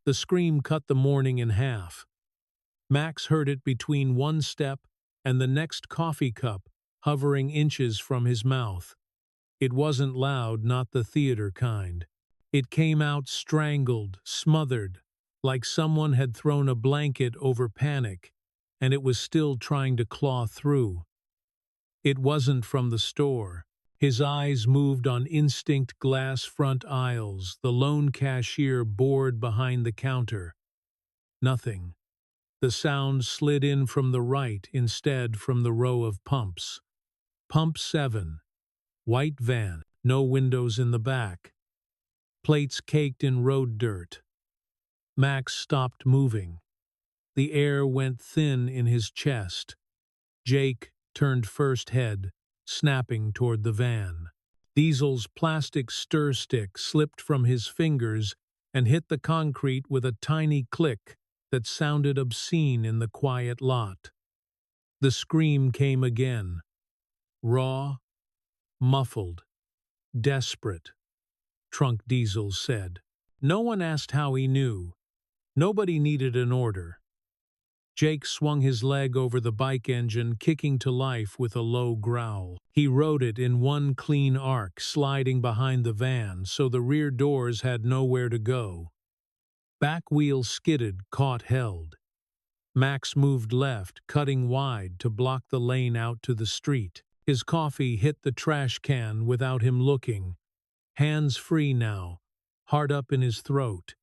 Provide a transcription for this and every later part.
The scream cut the morning in half. Max heard it between one step and the next coffee cup, hovering inches from his mouth. It wasn't loud, not the theater kind. It came out strangled, smothered, like someone had thrown a blanket over panic, and it was still trying to claw through. It wasn't from the store. His eyes moved on instinct glass front aisles, the lone cashier bored behind the counter. Nothing. The sound slid in from the right instead from the row of pumps. Pump 7. White van, no windows in the back. Plates caked in road dirt. Max stopped moving. The air went thin in his chest. Jake turned first head, snapping toward the van. Diesel's plastic stir stick slipped from his fingers and hit the concrete with a tiny click that sounded obscene in the quiet lot. The scream came again. Raw, muffled, desperate, Trunk Diesel said. No one asked how he knew. Nobody needed an order. Jake swung his leg over the bike engine, kicking to life with a low growl. He rode it in one clean arc, sliding behind the van so the rear doors had nowhere to go. Back wheel skidded, caught held. Max moved left, cutting wide to block the lane out to the street. His coffee hit the trash can without him looking. Hands free now, heart up in his throat.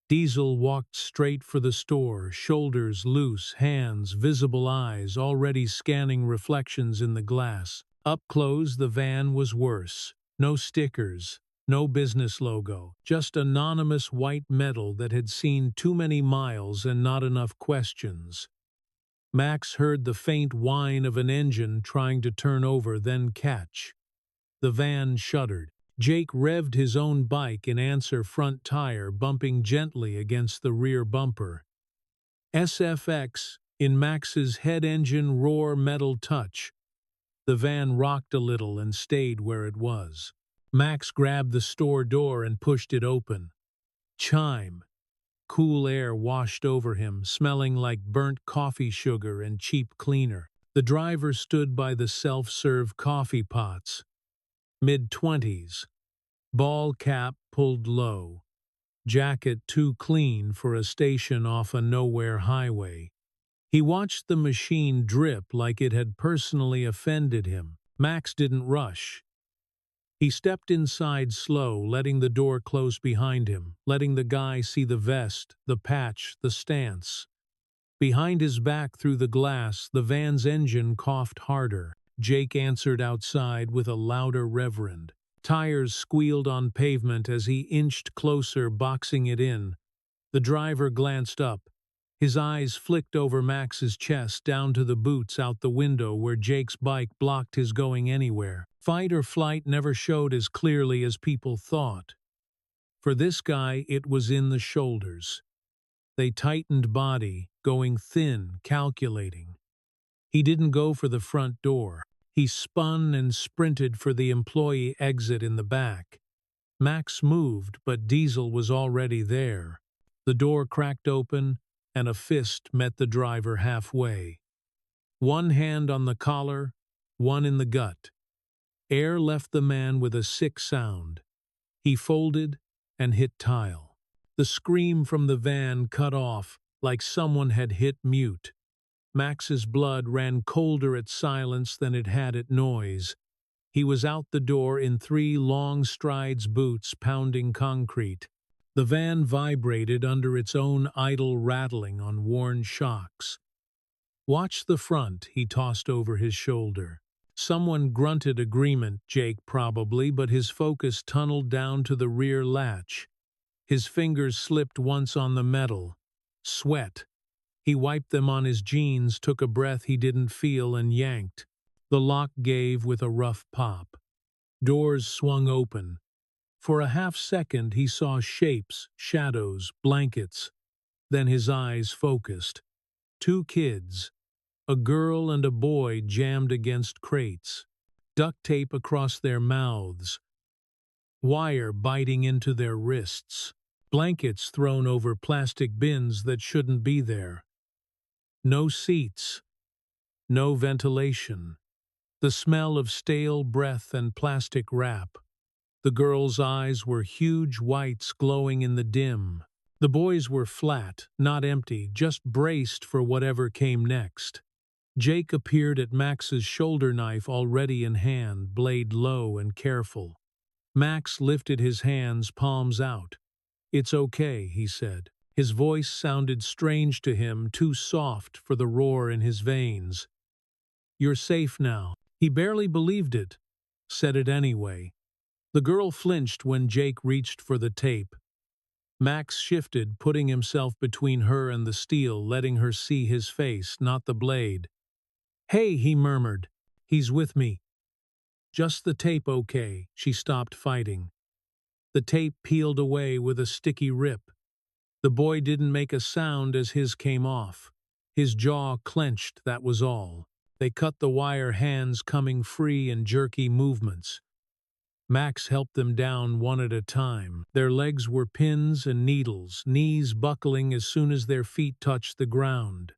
Diesel walked straight for the store, shoulders loose, hands, visible eyes already scanning reflections in the glass. Up close, the van was worse. No stickers, no business logo, just anonymous white metal that had seen too many miles and not enough questions. Max heard the faint whine of an engine trying to turn over, then catch. The van shuddered. Jake revved his own bike in answer, front tire bumping gently against the rear bumper. SFX in Max's head engine roar metal touch. The van rocked a little and stayed where it was. Max grabbed the store door and pushed it open. Chime. Cool air washed over him, smelling like burnt coffee sugar and cheap cleaner. The driver stood by the self-serve coffee pots. Mid-20s. Ball cap pulled low. Jacket too clean for a station off a nowhere highway. He watched the machine drip like it had personally offended him. Max didn't rush. He stepped inside slow, letting the door close behind him, letting the guy see the vest, the patch, the stance. Behind his back through the glass, the van's engine coughed harder. Jake answered outside with a louder reverend. Tires squealed on pavement as he inched closer, boxing it in. The driver glanced up. His eyes flicked over Max's chest down to the boots out the window where Jake's bike blocked his going anywhere. Fight or flight never showed as clearly as people thought. For this guy, it was in the shoulders. They tightened body, going thin, calculating. He didn't go for the front door. He spun and sprinted for the employee exit in the back. Max moved, but Diesel was already there. The door cracked open, and a fist met the driver halfway. One hand on the collar, one in the gut. Air left the man with a sick sound. He folded and hit tile. The scream from the van cut off, like someone had hit mute. Max's blood ran colder at silence than it had at noise. He was out the door in 3 long strides, boots pounding concrete. The van vibrated under its own idle rattling on worn shocks. Watch the front, he tossed over his shoulder. Someone grunted agreement, Jake probably, but his focus tunneled down to the rear latch. His fingers slipped once on the metal. Sweat. He wiped them on his jeans, took a breath he didn't feel, and yanked. The lock gave with a rough pop. Doors swung open. For a half-second he saw shapes, shadows, blankets. Then his eyes focused. 2 kids, a girl and a boy, jammed against crates. Duct tape across their mouths. Wire biting into their wrists. blankets thrown over plastic bins that shouldn't be there. No seats, no ventilation. The smell of stale breath and plastic wrap. The girl's eyes were huge whites glowing in the dim. The boys were flat, not empty, just braced for whatever came next. Jake appeared at Max's shoulder knife already in hand, blade low and careful. Max lifted his hands, palms out. "It's okay," he said. His voice sounded strange to him, too soft for the roar in his veins. "You're safe now." He barely believed it, said it anyway. The girl flinched when Jake reached for the tape. Max shifted, putting himself between her and the steel, letting her see his face, not the blade. "Hey," he murmured. "He's with me." "Just the tape, okay." She stopped fighting. The tape peeled away with a sticky rip. The boy didn't make a sound as his came off. His jaw clenched, that was all. They cut the wire, hands coming free in jerky movements. Max helped them down one at a time. Their legs were pins and needles, knees buckling as soon as their feet touched the ground.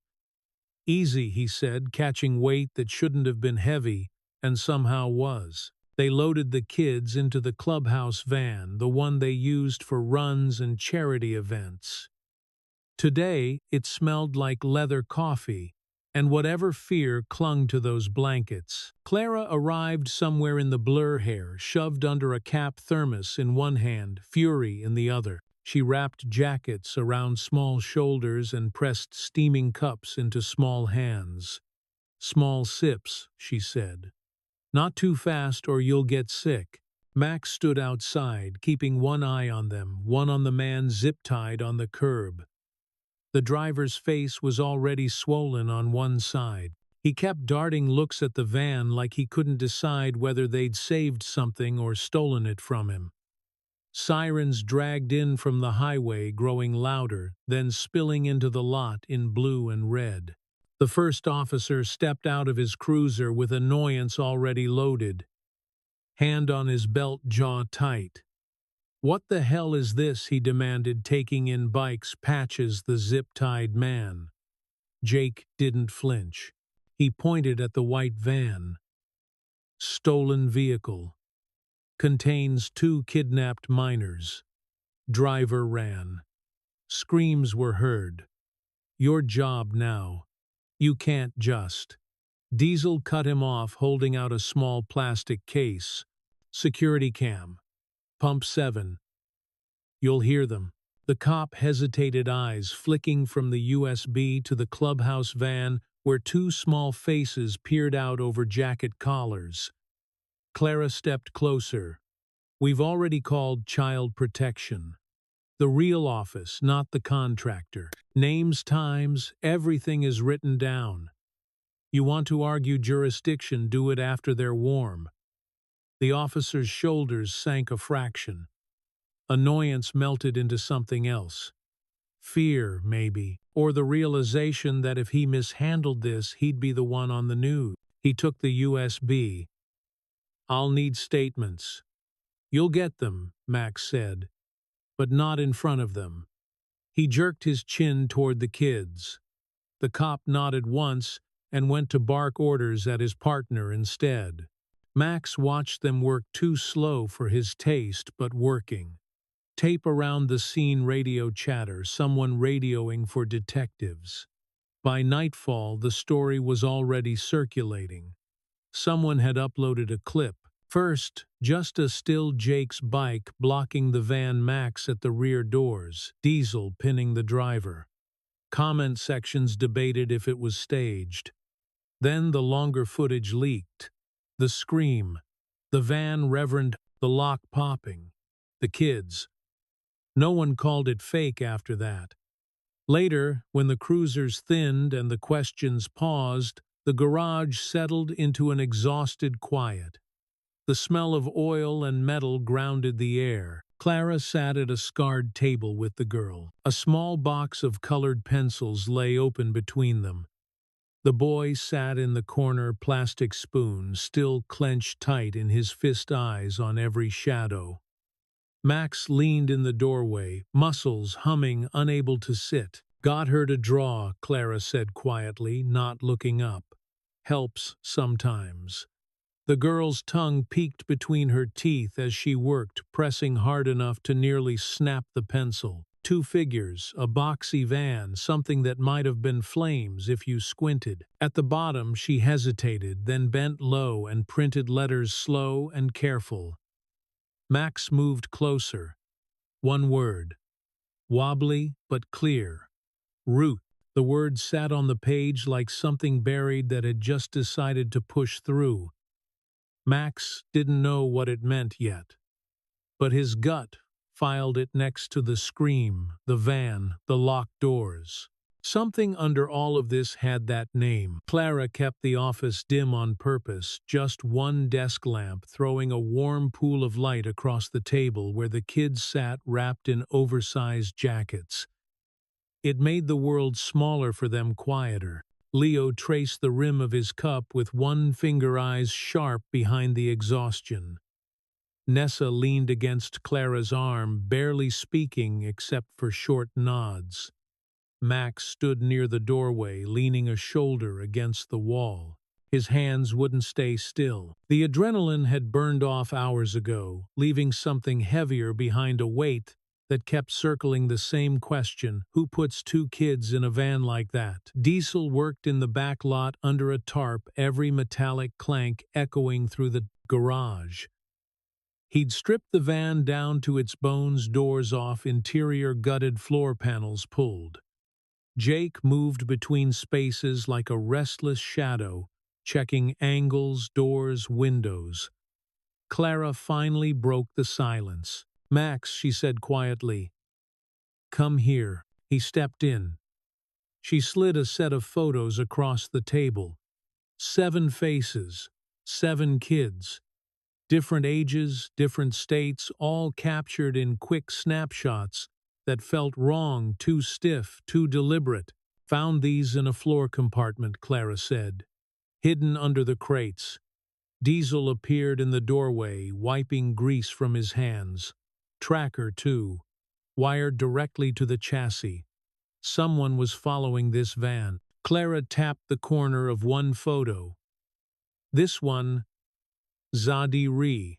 "Easy," he said, catching weight that shouldn't have been heavy, and somehow was. They loaded the kids into the clubhouse van, the one they used for runs and charity events. Today, it smelled like leather coffee, and whatever fear clung to those blankets. Clara arrived somewhere in the blur hair, shoved under a cap thermos in one hand, fury in the other. She wrapped jackets around small shoulders and pressed steaming cups into small hands. "Small sips," she said. "Not too fast or you'll get sick." Max stood outside, keeping one eye on them, one on the man zip-tied on the curb. The driver's face was already swollen on one side. He kept darting looks at the van like he couldn't decide whether they'd saved something or stolen it from him. Sirens dragged in from the highway, growing louder, then spilling into the lot in blue and red. The first officer stepped out of his cruiser with annoyance already loaded. Hand on his belt, jaw tight. "What the hell is this?" he demanded, taking in Bike's patches, the zip-tied man. Jake didn't flinch. He pointed at the white van. "Stolen vehicle. Contains 2 kidnapped minors." Driver ran. Screams were heard. "Your job now. You can't just." Diesel cut him off, holding out a small plastic case. "Security cam. Pump 7. You'll hear them." The cop hesitated, eyes flicking from the USB to the clubhouse van where 2 small faces peered out over jacket collars. Clara stepped closer. "We've already called child protection. The real office, not the contractor. Names, times, everything is written down. You want to argue jurisdiction, do it after they're warm." The officer's shoulders sank a fraction. Annoyance melted into something else. Fear, maybe, or the realization that if he mishandled this, he'd be the one on the news. He took the USB. "I'll need statements." "You'll get them," Max said, "but not in front of them." He jerked his chin toward the kids. The cop nodded once and went to bark orders at his partner instead. Max watched them work, too slow for his taste, but working. Tape around the scene, radio chatter, someone radioing for detectives. By nightfall, the story was already circulating. Someone had uploaded a clip. First, just a still Jake's bike blocking the van, Max at the rear doors, Diesel pinning the driver. Comment sections debated if it was staged. Then the longer footage leaked. The scream, the van reverend, the lock popping, the kids. No one called it fake after that. Later, when the cruisers thinned and the questions paused, the garage settled into an exhausted quiet. The smell of oil and metal grounded the air. Clara sat at a scarred table with the girl. A small box of colored pencils lay open between them. The boy sat in the corner, plastic spoon still clenched tight in his fist, eyes on every shadow. Max leaned in the doorway, muscles humming, unable to sit. Got her to draw, Clara said quietly, not looking up. Helps sometimes. The girl's tongue peeked between her teeth as she worked, pressing hard enough to nearly snap the pencil. Two figures, a boxy van, something that might have been flames if you squinted. At the bottom she hesitated, then bent low and printed letters slow and careful. Max moved closer. One word. Wobbly but clear. Root. The word sat on the page like something buried that had just decided to push through. Max didn't know what it meant yet, but his gut filed it next to the scream, the van, the locked doors. Something under all of this had that name. Clara kept the office dim on purpose, just one desk lamp throwing a warm pool of light across the table where the kids sat wrapped in oversized jackets. It made the world smaller for them, quieter. Leo traced the rim of his cup with one finger, eyes sharp behind the exhaustion. Nessa leaned against Clara's arm, barely speaking except for short nods. Max stood near the doorway, leaning a shoulder against the wall. His hands wouldn't stay still. The adrenaline had burned off hours ago, leaving something heavier behind, a weight that kept circling the same question: who puts two kids in a van like that? Diesel worked in the back lot under a tarp, every metallic clank echoing through the garage. He'd stripped the van down to its bones, doors off, interior gutted, floor panels pulled. Jake moved between spaces like a restless shadow, checking angles, doors, windows. Clara finally broke the silence. "Max," she said quietly, "come here." He stepped in. She slid a set of photos across the table. 7 faces, 7 kids. Different ages, different states, all captured in quick snapshots that felt wrong, too stiff, too deliberate. "Found these in a floor compartment," Clara said, "hidden under the crates." Diesel appeared in the doorway, wiping grease from his hands. Tracker, too, wired directly to the chassis. Someone was following this van. Clara tapped the corner of one photo. "This one, Zadie.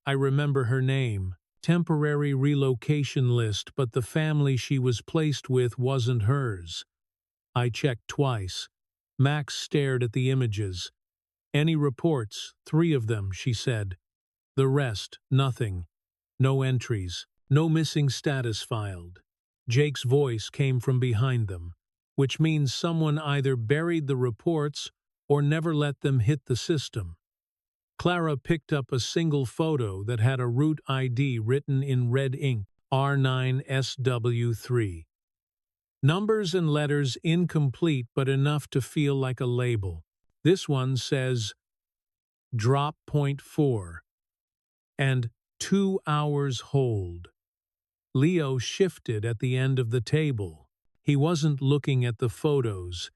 I remember her name. Temporary relocation list, but the family she was placed with wasn't hers." I checked twice. Max stared at the images. "Any reports?" "3 of them," she said. "The rest, nothing. No entries. No missing status filed." Jake's voice came from behind them, which means someone either buried the reports or never let them hit the system. Clara picked up a single photo that had a route ID written in red ink, R9SW3. Numbers and letters incomplete but enough to feel like a label. This one says drop point 4 and 2 hours hold. Leo shifted at the end of the table. He wasn't looking at the photos.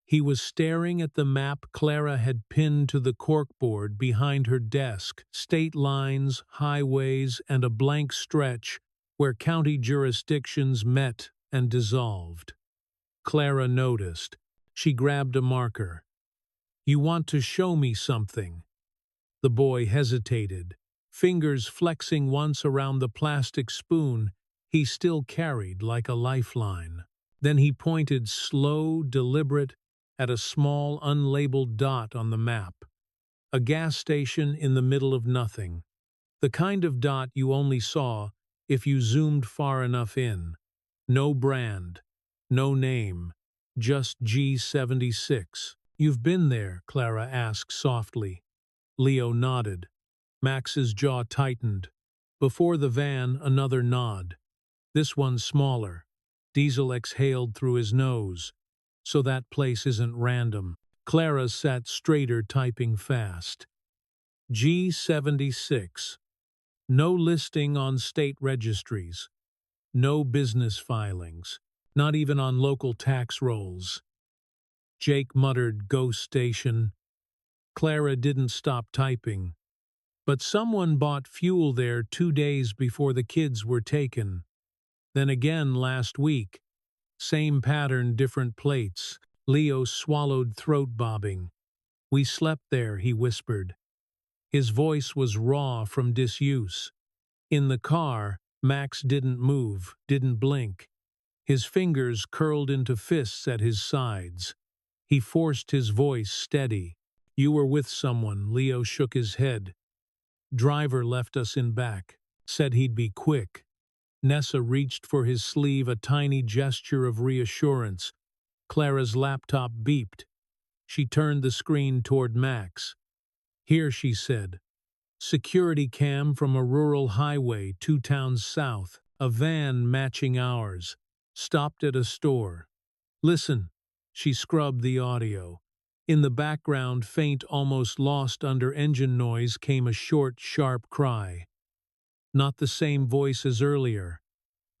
He was staring at the map Clara had pinned to the corkboard behind her desk. State lines, highways, and a blank stretch where county jurisdictions met and dissolved. Clara noticed. She grabbed a marker. "You want to show me something?" The boy hesitated, fingers flexing once around the plastic spoon he still carried like a lifeline. Then he pointed, slow, deliberate, at a small, unlabeled dot on the map. A gas station in the middle of nothing. The kind of dot you only saw if you zoomed far enough in. No brand, no name, just G76. "You've been there?" Clara asked softly. Leo nodded. Max's jaw tightened. Before the van, another nod. "This one's smaller." Diesel exhaled through his nose. "So that place isn't random." Clara sat straighter, typing fast. G76. No listing on state registries. No business filings. Not even on local tax rolls. Jake muttered, "Ghost station." Clara didn't stop typing. But someone bought fuel there 2 days before the kids were taken. Then again last week. Same pattern, different plates. Leo swallowed, throat bobbing. We slept there, he whispered. His voice was raw from disuse. In the car, Max didn't move, didn't blink. His fingers curled into fists at his sides. He forced his voice steady. You were with someone, Leo shook his head. Driver left us in back. Said he'd be quick. Nessa reached for his sleeve, a tiny gesture of reassurance. Clara's laptop beeped. She turned the screen toward Max. Here, she said. Security cam from a rural highway 2 towns south. A van matching ours. Stopped at a store. Listen. She scrubbed the audio. In the background, faint, almost lost under engine noise, came a short, sharp cry. Not the same voice as earlier.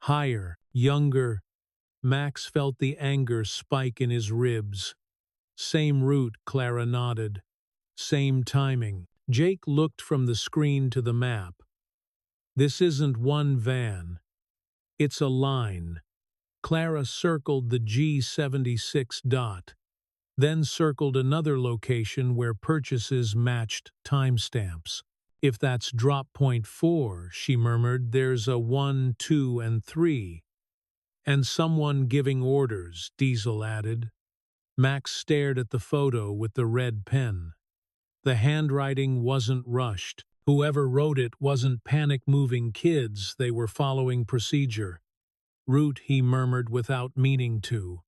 Higher, younger. Max felt the anger spike in his ribs. Same route, Clara nodded. Same timing. Jake looked from the screen to the map. This isn't one van. It's a line. Clara circled the G76 dot, then circled another location where purchases matched timestamps. If that's drop point 4, she murmured, there's a 1, 2, and 3. And someone giving orders, Diesel added. Max stared at the photo with the red pen. The handwriting wasn't rushed. Whoever wrote it wasn't panic-moving kids, they were following procedure. Route, he murmured without meaning to.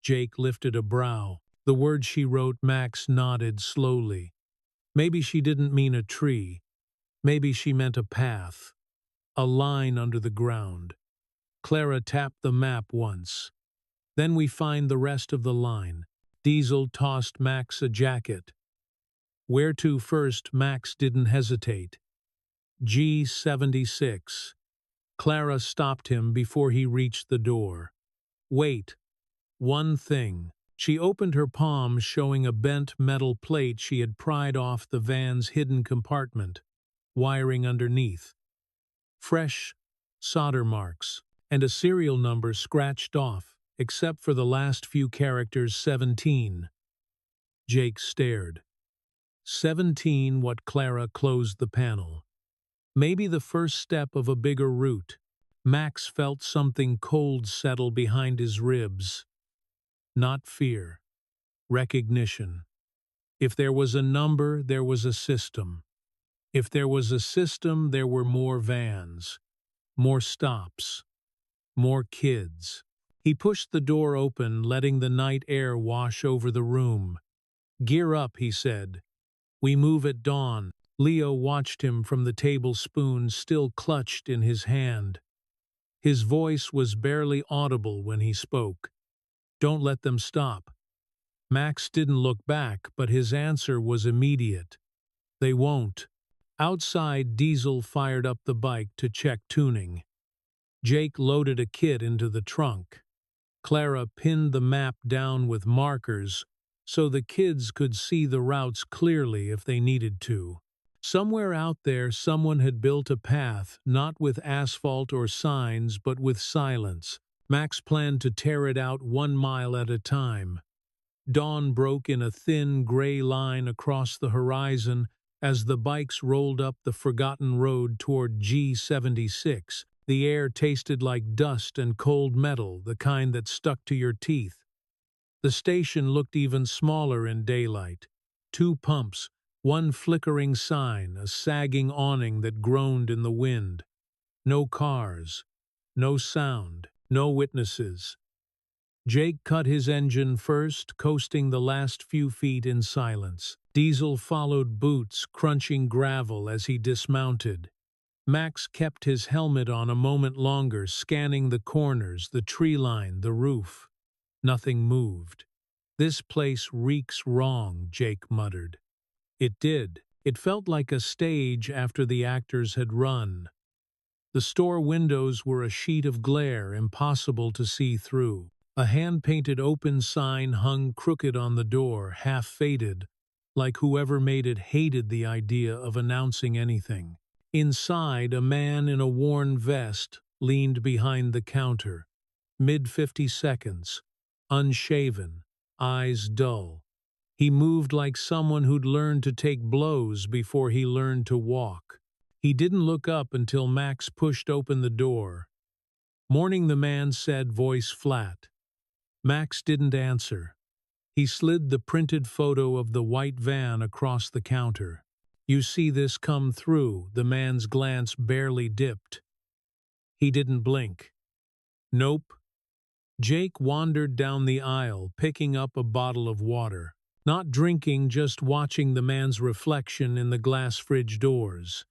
Jake lifted a brow. The word she wrote, Max nodded slowly. Maybe she didn't mean a tree. Maybe she meant a path. A line under the ground. Clara tapped the map once. Then we find the rest of the line. Diesel tossed Max a jacket. Where to first? Max didn't hesitate. G76. Clara stopped him before he reached the door. Wait. One thing. She opened her palm, showing a bent metal plate she had pried off the van's hidden compartment, wiring underneath. Fresh solder marks, and a serial number scratched off, except for the last few characters, 17. Jake stared. 17, what? Clara closed the panel. Maybe the first step of a bigger route. Max felt something cold settle behind his ribs. Not fear. Recognition. If there was a number, there was a system. If there was a system, there were more vans. More stops. More kids. He pushed the door open, letting the night air wash over the room. Gear up, he said. We move at dawn. Leo watched him from the tablespoon still clutched in his hand. His voice was barely audible when he spoke. Don't let them stop. Max didn't look back, but his answer was immediate. They won't. Outside, Diesel fired up the bike to check tuning. Jake loaded a kit into the trunk. Clara pinned the map down with markers so the kids could see the routes clearly if they needed to. Somewhere out there, someone had built a path, not with asphalt or signs, but with silence. Max planned to tear it out 1 mile at a time. Dawn broke in a thin gray line across the horizon as the bikes rolled up the forgotten road toward G76. The air tasted like dust and cold metal, the kind that stuck to your teeth. The station looked even smaller in daylight. 2 pumps, 1 flickering sign, a sagging awning that groaned in the wind. No cars, no sound, no witnesses. Jake cut his engine first, coasting the last few feet in silence. Diesel followed, boots crunching gravel as he dismounted. Max kept his helmet on a moment longer, scanning the corners, the tree line, the roof. Nothing moved. This place reeks wrong, Jake muttered. It did. It felt like a stage after the actors had run. The store windows were a sheet of glare, impossible to see through. A hand-painted open sign hung crooked on the door, half faded, like whoever made it hated the idea of announcing anything. Inside, a man in a worn vest leaned behind the counter, mid-50 seconds, unshaven, eyes dull. He moved like someone who'd learned to take blows before he learned to walk. He didn't look up until Max pushed open the door. "Morning," the man said, voice flat. Max didn't answer. He slid the printed photo of the white van across the counter. "You see this come through?" The man's glance barely dipped. He didn't blink. "Nope." Jake wandered down the aisle, picking up a bottle of water. Not drinking, just watching the man's reflection in the glass fridge doors.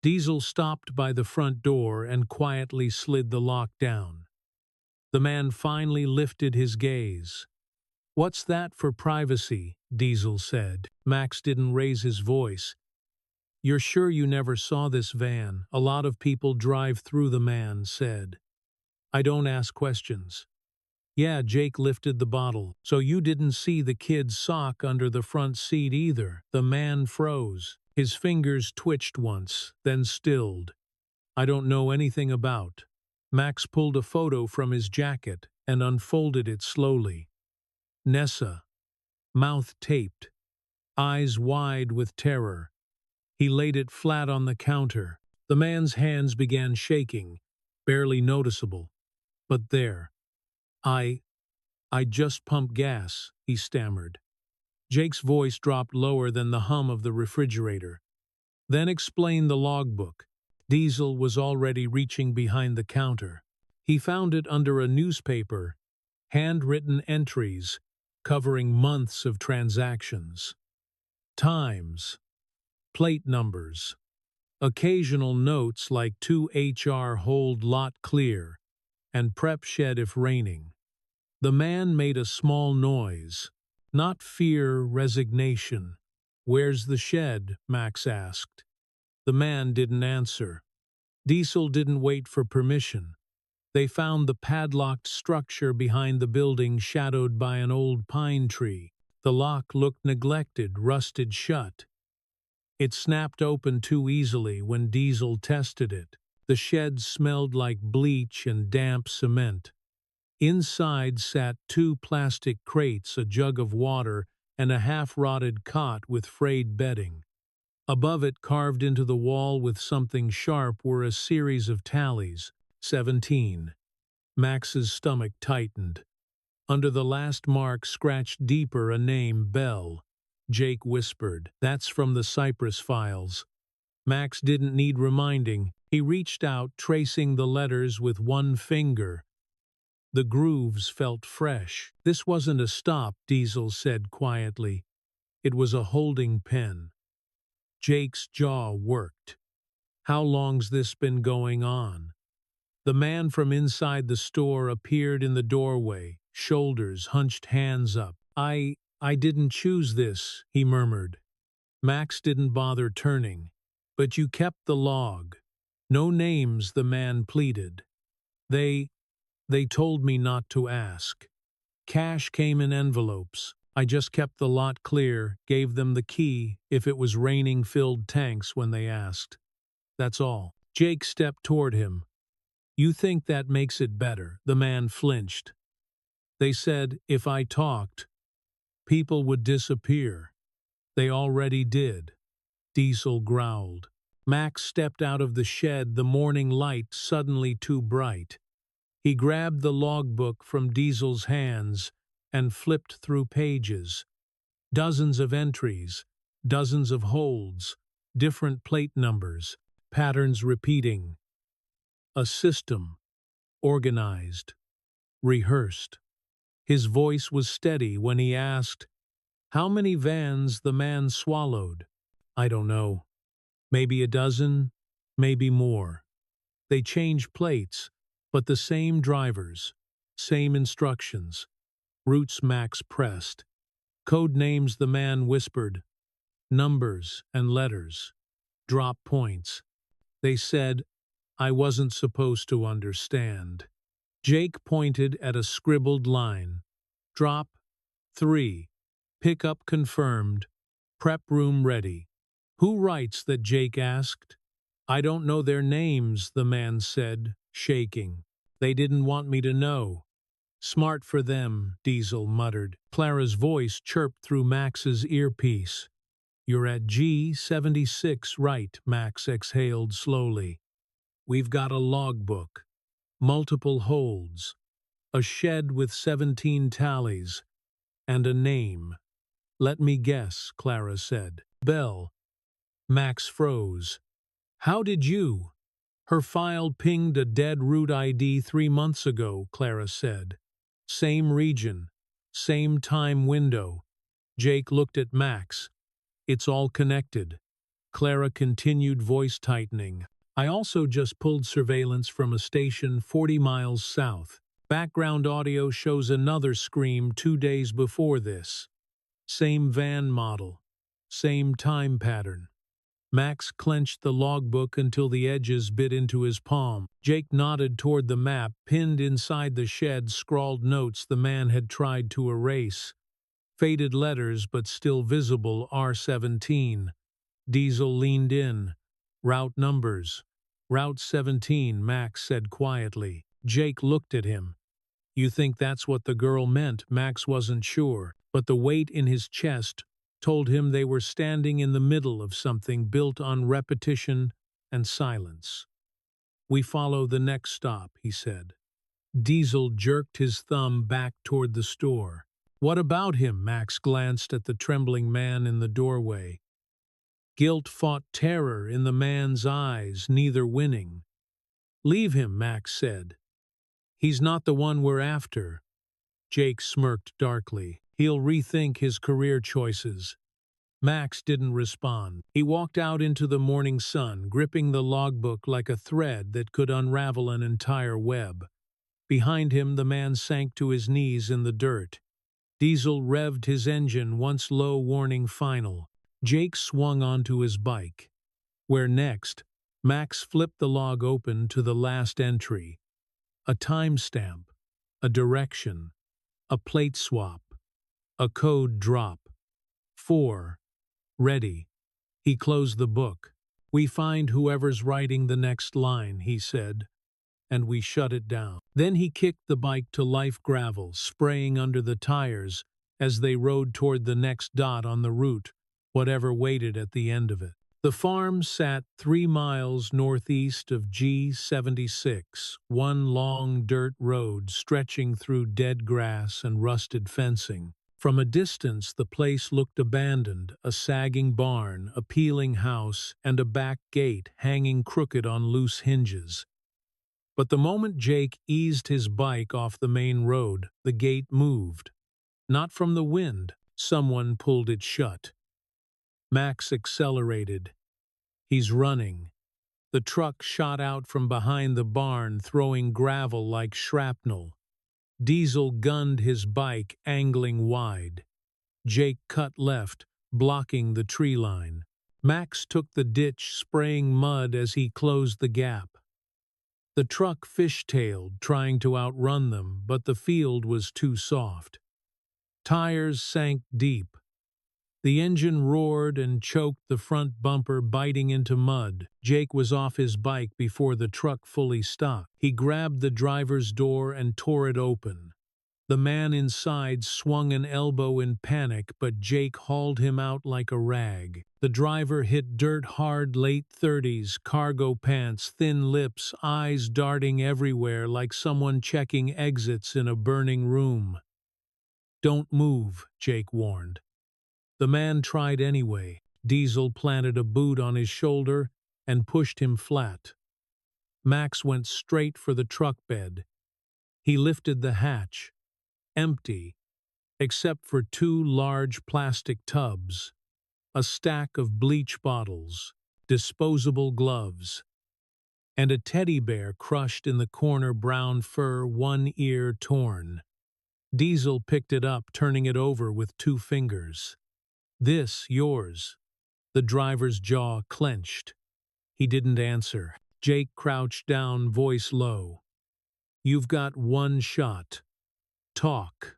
Diesel stopped by the front door and quietly slid the lock down. The man finally lifted his gaze. "What's that for privacy?" Diesel said. Max didn't raise his voice. "You're sure you never saw this van? A lot of people drive through," the man said. "I don't ask questions." "Yeah," Jake lifted the bottle. "So you didn't see the kid's sock under the front seat either?" The man froze. His fingers twitched once, then stilled. "I don't know anything about." Max pulled a photo from his jacket and unfolded it slowly. Nessa, mouth taped, eyes wide with terror. He laid it flat on the counter. The man's hands began shaking, barely noticeable. "But there. I just pumped gas," he stammered. Jake's voice dropped lower than the hum of the refrigerator. "Then explain the logbook." Diesel was already reaching behind the counter. He found it under a newspaper, handwritten entries covering months of transactions. Times, plate numbers, occasional notes like "to HR hold lot clear" and "prep shed if raining." The man made a small noise. Not fear, resignation. "Where's the shed?" Max asked. The man didn't answer. Diesel didn't wait for permission. They found the padlocked structure behind the building, shadowed by an old pine tree. The lock looked neglected, rusted shut. It snapped open too easily when Diesel tested it. The shed smelled like bleach and damp cement. Inside sat 2 plastic crates, a jug of water, and a half-rotted cot with frayed bedding. Above it, carved into the wall with something sharp, were a series of tallies. 17. Max's stomach tightened. Under the last mark, scratched deeper, a name, Bell. Jake whispered, "That's from the Cypress files." Max didn't need reminding. He reached out, tracing the letters with one finger. The grooves felt fresh. "This wasn't a stop," Diesel said quietly. "It was a holding pen." Jake's jaw worked. "How long's this been going on?" The man from inside the store appeared in the doorway, shoulders hunched, hands up. I didn't choose this," he murmured. Max didn't bother turning. "But you kept the log." "No names," the man pleaded. They told me not to ask. Cash came in envelopes. I just kept the lot clear, gave them the key if it was raining, filled tanks when they asked. That's all." Jake stepped toward him. "You think that makes it better?" The man flinched. "They said if I talked, people would disappear. They already did." Diesel growled. Max stepped out of the shed, the morning light suddenly too bright. He grabbed the logbook from Diesel's hands and flipped through pages. Dozens of entries, dozens of holds, different plate numbers, patterns repeating. A system, organized, rehearsed. His voice was steady when he asked, "How many vans?" The man swallowed. "I don't know. Maybe a dozen, maybe more. They change plates, but the same drivers, same instructions." Routes, Max pressed. "Code names," the man whispered. "Numbers and letters. Drop points." They said I wasn't supposed to understand. Jake pointed at a scribbled line. "Drop 3. Pickup confirmed. Prep room ready. Who writes that? Jake asked. I don't know their names, the man said, shaking. They didn't want me to know. Smart for them, Diesel muttered. Clara's voice chirped through Max's earpiece. You're at G76, right, Max exhaled slowly. We've got a logbook, multiple holds, a shed with 17 tallies, and a name. Let me guess, Clara said. Bell. Max froze. How did you? Her file pinged a dead root ID 3 months ago, Clara said. Same region, same time window. Jake looked at Max. It's all connected. Clara continued, voice tightening. I also just pulled surveillance from a station 40 miles south. Background audio shows another scream 2 days before this. Same van model. Same time pattern. Max clenched the logbook until the edges bit into his palm. Jake nodded toward the map, pinned inside the shed, scrawled notes the man had tried to erase. Faded letters, but still visible, R17. Diesel leaned in. Route numbers. Route 17, Max said quietly. Jake looked at him. You think that's what the girl meant? Max wasn't sure, but the weight in his chest told him they were standing in the middle of something built on repetition and silence. We follow the next stop, he said. Diesel jerked his thumb back toward the store. What about him? Max glanced at the trembling man in the doorway. Guilt fought terror in the man's eyes, neither winning. Leave him, Max said. He's not the one we're after. Jake smirked darkly. He'll rethink his career choices. Max didn't respond. He walked out into the morning sun, gripping the logbook like a thread that could unravel an entire web. Behind him, the man sank to his knees in the dirt. Diesel revved his engine, once low, warning final. Jake swung onto his bike. Where next? Max flipped the log open to the last entry. A timestamp, a direction, a plate swap, a code drop. 4. Ready. He closed the book. We find whoever's writing the next line, he said, and we shut it down. Then he kicked the bike to life gravel, spraying under the tires as they rode toward the next dot on the route, whatever waited at the end of it. The farm sat 3 miles northeast of G76, one long dirt road stretching through dead grass and rusted fencing. From a distance, the place looked abandoned, a sagging barn, a peeling house, and a back gate hanging crooked on loose hinges. But the moment Jake eased his bike off the main road, the gate moved. Not from the wind, someone pulled it shut. Max accelerated. He's running. The truck shot out from behind the barn, throwing gravel like shrapnel. Diesel gunned his bike, angling wide. Jake cut left, blocking the tree line. Max took the ditch, spraying mud as he closed the gap. The truck fishtailed, trying to outrun them, but the field was too soft. Tires sank deep. The engine roared and choked, the front bumper biting into mud. Jake was off his bike before the truck fully stopped. He grabbed the driver's door and tore it open. The man inside swung an elbow in panic, but Jake hauled him out like a rag. The driver hit dirt hard, late 30s, cargo pants, thin lips, eyes darting everywhere like someone checking exits in a burning room. Don't move, Jake warned. The man tried anyway. Diesel planted a boot on his shoulder and pushed him flat. Max went straight for the truck bed. He lifted the hatch. Empty, except for 2 large plastic tubs, a stack of bleach bottles, disposable gloves, and a teddy bear crushed in the corner, brown fur, one ear torn. Diesel picked it up, turning it over with 2 fingers. This, yours. The driver's jaw clenched. He didn't answer. Jake crouched down, voice low. You've got 1 shot. Talk.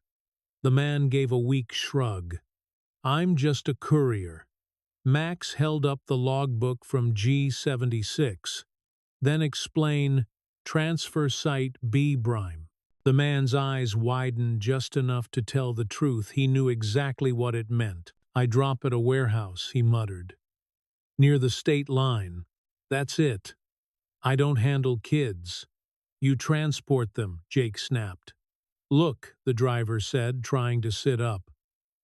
The man gave a weak shrug. I'm just a courier. Max held up the logbook from G76. Then explain, transfer site B Brime. The man's eyes widened just enough to tell the truth. He knew exactly what it meant. I drop at a warehouse, he muttered. Near the state line. That's it. I don't handle kids. You transport them, Jake snapped. Look, the driver said, trying to sit up.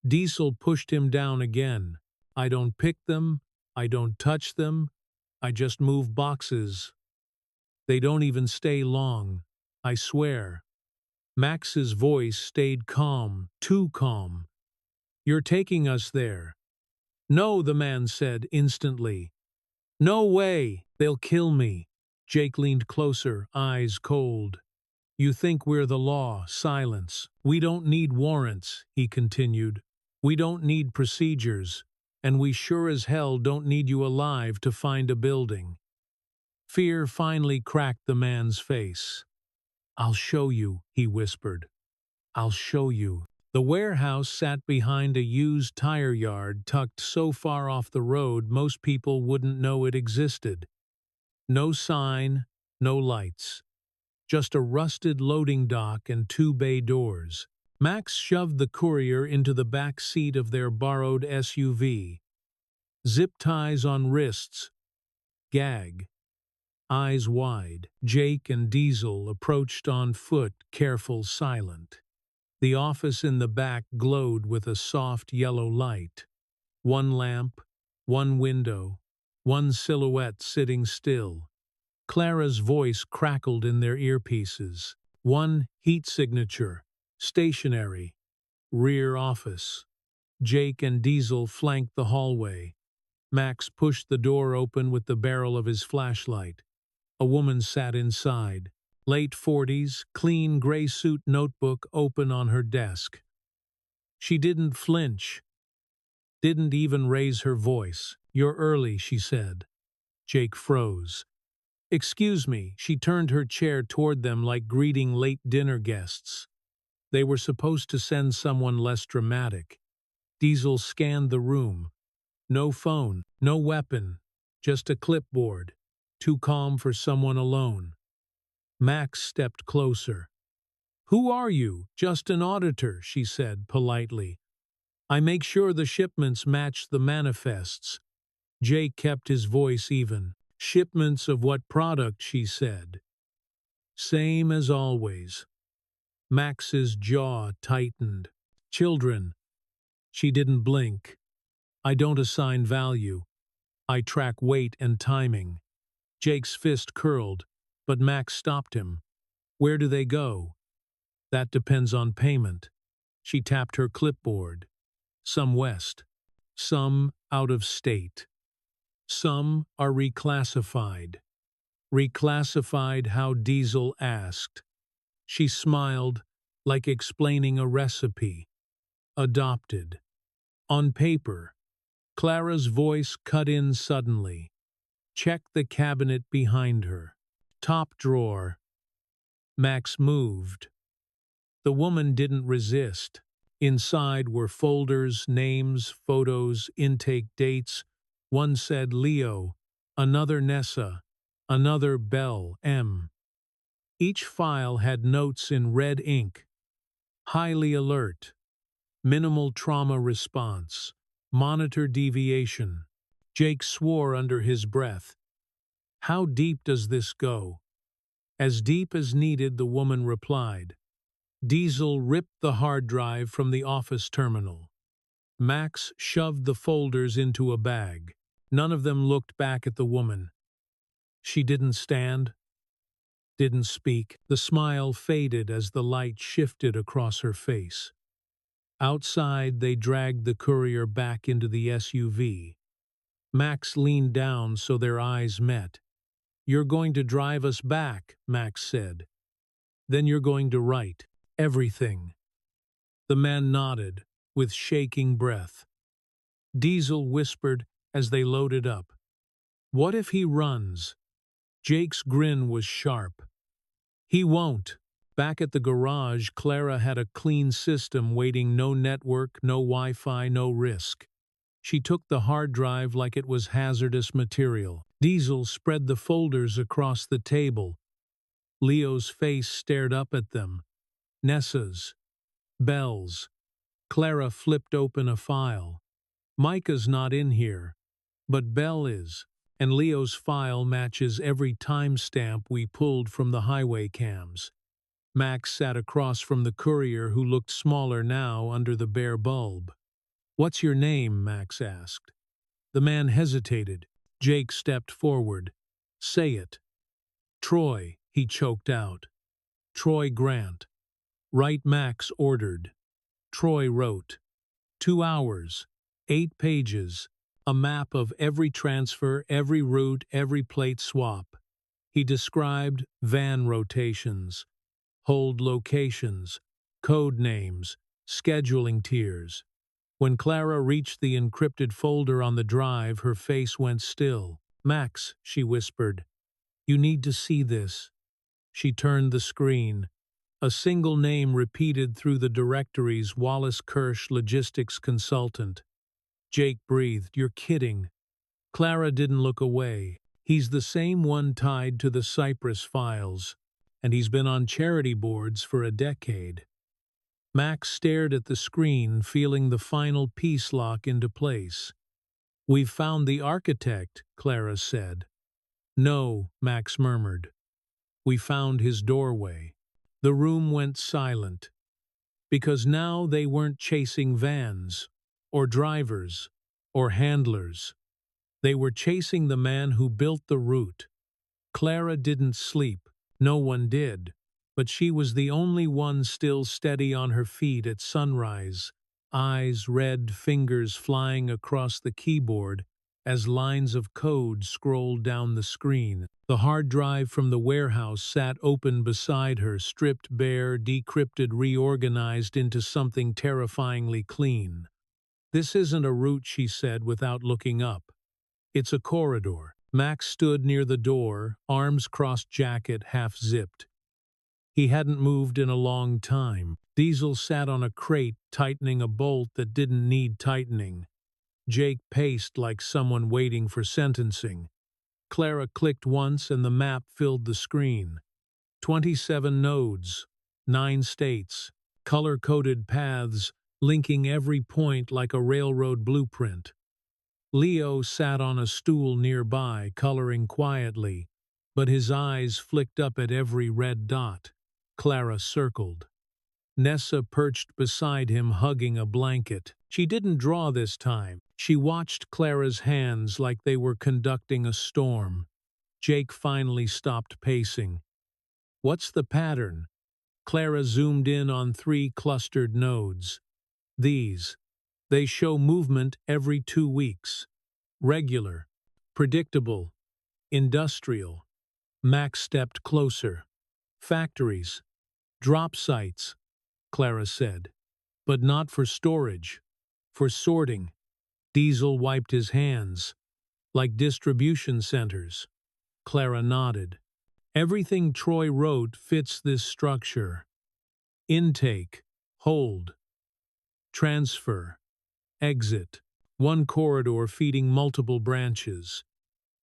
Diesel pushed him down again. I don't pick them. I don't touch them. I just move boxes. They don't even stay long. I swear. Max's voice stayed calm, too calm. You're taking us there. No, the man said instantly. No way, they'll kill me. Jake leaned closer, eyes cold. You think we're the law, silence. We don't need warrants, he continued. We don't need procedures. And we sure as hell don't need you alive to find a building. Fear finally cracked the man's face. I'll show you, he whispered. I'll show you. The warehouse sat behind a used tire yard tucked so far off the road most people wouldn't know it existed. No sign, no lights. Just a rusted loading dock and two bay doors. Max shoved the courier into the back seat of their borrowed SUV. Zip ties on wrists. Gag. Eyes wide, Jake and Diesel approached on foot, careful, silent. The office in the back glowed with a soft yellow light. One lamp, one window, one silhouette sitting still. Clara's voice crackled in their earpieces. One heat signature, stationary, rear office. Jake and Diesel flanked the hallway. Max pushed the door open with the barrel of his flashlight. A woman sat inside, late 40s, clean gray suit, notebook open on her desk. She didn't flinch, didn't even raise her voice. You're early, she said. Jake froze. Excuse me, she turned her chair toward them like greeting late dinner guests. They were supposed to send someone less dramatic. Diesel scanned the room. No phone, no weapon, just a clipboard. Too calm for someone alone. Max stepped closer. Who are you? Just an auditor, she said politely. I make sure the shipments match the manifests. Jake kept his voice even. Shipments of what product, she said. Same as always. Max's jaw tightened. Children. She didn't blink. I don't assign value. I track weight and timing. Jake's fist curled, but Max stopped him. Where do they go? That depends on payment. She tapped her clipboard. Some west. Some out of state. Some are reclassified. Reclassified, how Diesel asked. She smiled, like explaining a recipe. Adopted. On paper. Clara's voice cut in suddenly. Check the cabinet behind her. Top drawer. Max moved. The woman didn't resist. Inside were folders, names, photos, intake dates. One said Leo, another Nessa, another Bell M. Each file had notes in red ink. Highly alert. Minimal trauma response. Monitor deviation. Jake swore under his breath. How deep does this go? As deep as needed, the woman replied. Diesel ripped the hard drive from the office terminal. Max shoved the folders into a bag. None of them looked back at the woman. She didn't stand, didn't speak. The smile faded as the light shifted across her face. Outside, they dragged the courier back into the SUV. Max leaned down so their eyes met. You're going to drive us back, Max said. Then you're going to write everything. The man nodded, with shaking breath. Diesel whispered as they loaded up. What if he runs? Jake's grin was sharp. He won't. Back at the garage, Clara had a clean system waiting, no network, no Wi-Fi, no risk. She took the hard drive like it was hazardous material. Diesel spread the folders across the table. Leo's face stared up at them. Nessa's. Belle's. Clara flipped open a file. Micah's not in here, but Belle is, and Leo's file matches every timestamp we pulled from the highway cams. Max sat across from the courier, who looked smaller now under the bare bulb. "What's your name?" Max asked. The man hesitated. Jake stepped forward. "Say it." "Troy," he choked out. "Troy Grant." "Write," Max ordered. Troy wrote. 2 hours, 8 pages, a map of every transfer, every route, every plate swap. He described van rotations, hold locations, code names, scheduling tiers. When Clara reached the encrypted folder on the drive, her face went still. "Max," she whispered, "you need to see this." She turned the screen. A single name repeated through the directories: Wallace Kersh, logistics consultant. Jake breathed. "You're kidding." Clara didn't look away. "He's the same one tied to the Cyprus files, and he's been on charity boards for a decade." Max stared at the screen, feeling the final piece lock into place. "We've found the architect," Clara said. "No," Max murmured. "We found his doorway." The room went silent, because now they weren't chasing vans, or drivers, or handlers. They were chasing the man who built the route. Clara didn't sleep. No one did. But she was the only one still steady on her feet at sunrise, eyes red, fingers flying across the keyboard as lines of code scrolled down the screen. The hard drive from the warehouse sat open beside her, stripped bare, decrypted, reorganized into something terrifyingly clean. "This isn't a route," she said without looking up. "It's a corridor." Max stood near the door, arms crossed, jacket half-zipped. He hadn't moved in a long time. Diesel sat on a crate, tightening a bolt that didn't need tightening. Jake paced like someone waiting for sentencing. Clara clicked once and the map filled the screen. 27 nodes, 9 states, color-coded paths linking every point like a railroad blueprint. Leo sat on a stool nearby, coloring quietly, but his eyes flicked up at every red dot. Clara circled. Nessa perched beside him, hugging a blanket. She didn't draw this time. She watched Clara's hands like they were conducting a storm. Jake finally stopped pacing. "What's the pattern?" Clara zoomed in on 3 clustered nodes. "These. They show movement every 2 weeks. Regular, predictable, industrial." Max stepped closer. "Factories. Drop sites," Clara said. "But not for storage. For sorting." Diesel wiped his hands. "Like distribution centers." Clara nodded. "Everything Troy wrote fits this structure. Intake, hold, transfer, exit. One corridor feeding multiple branches."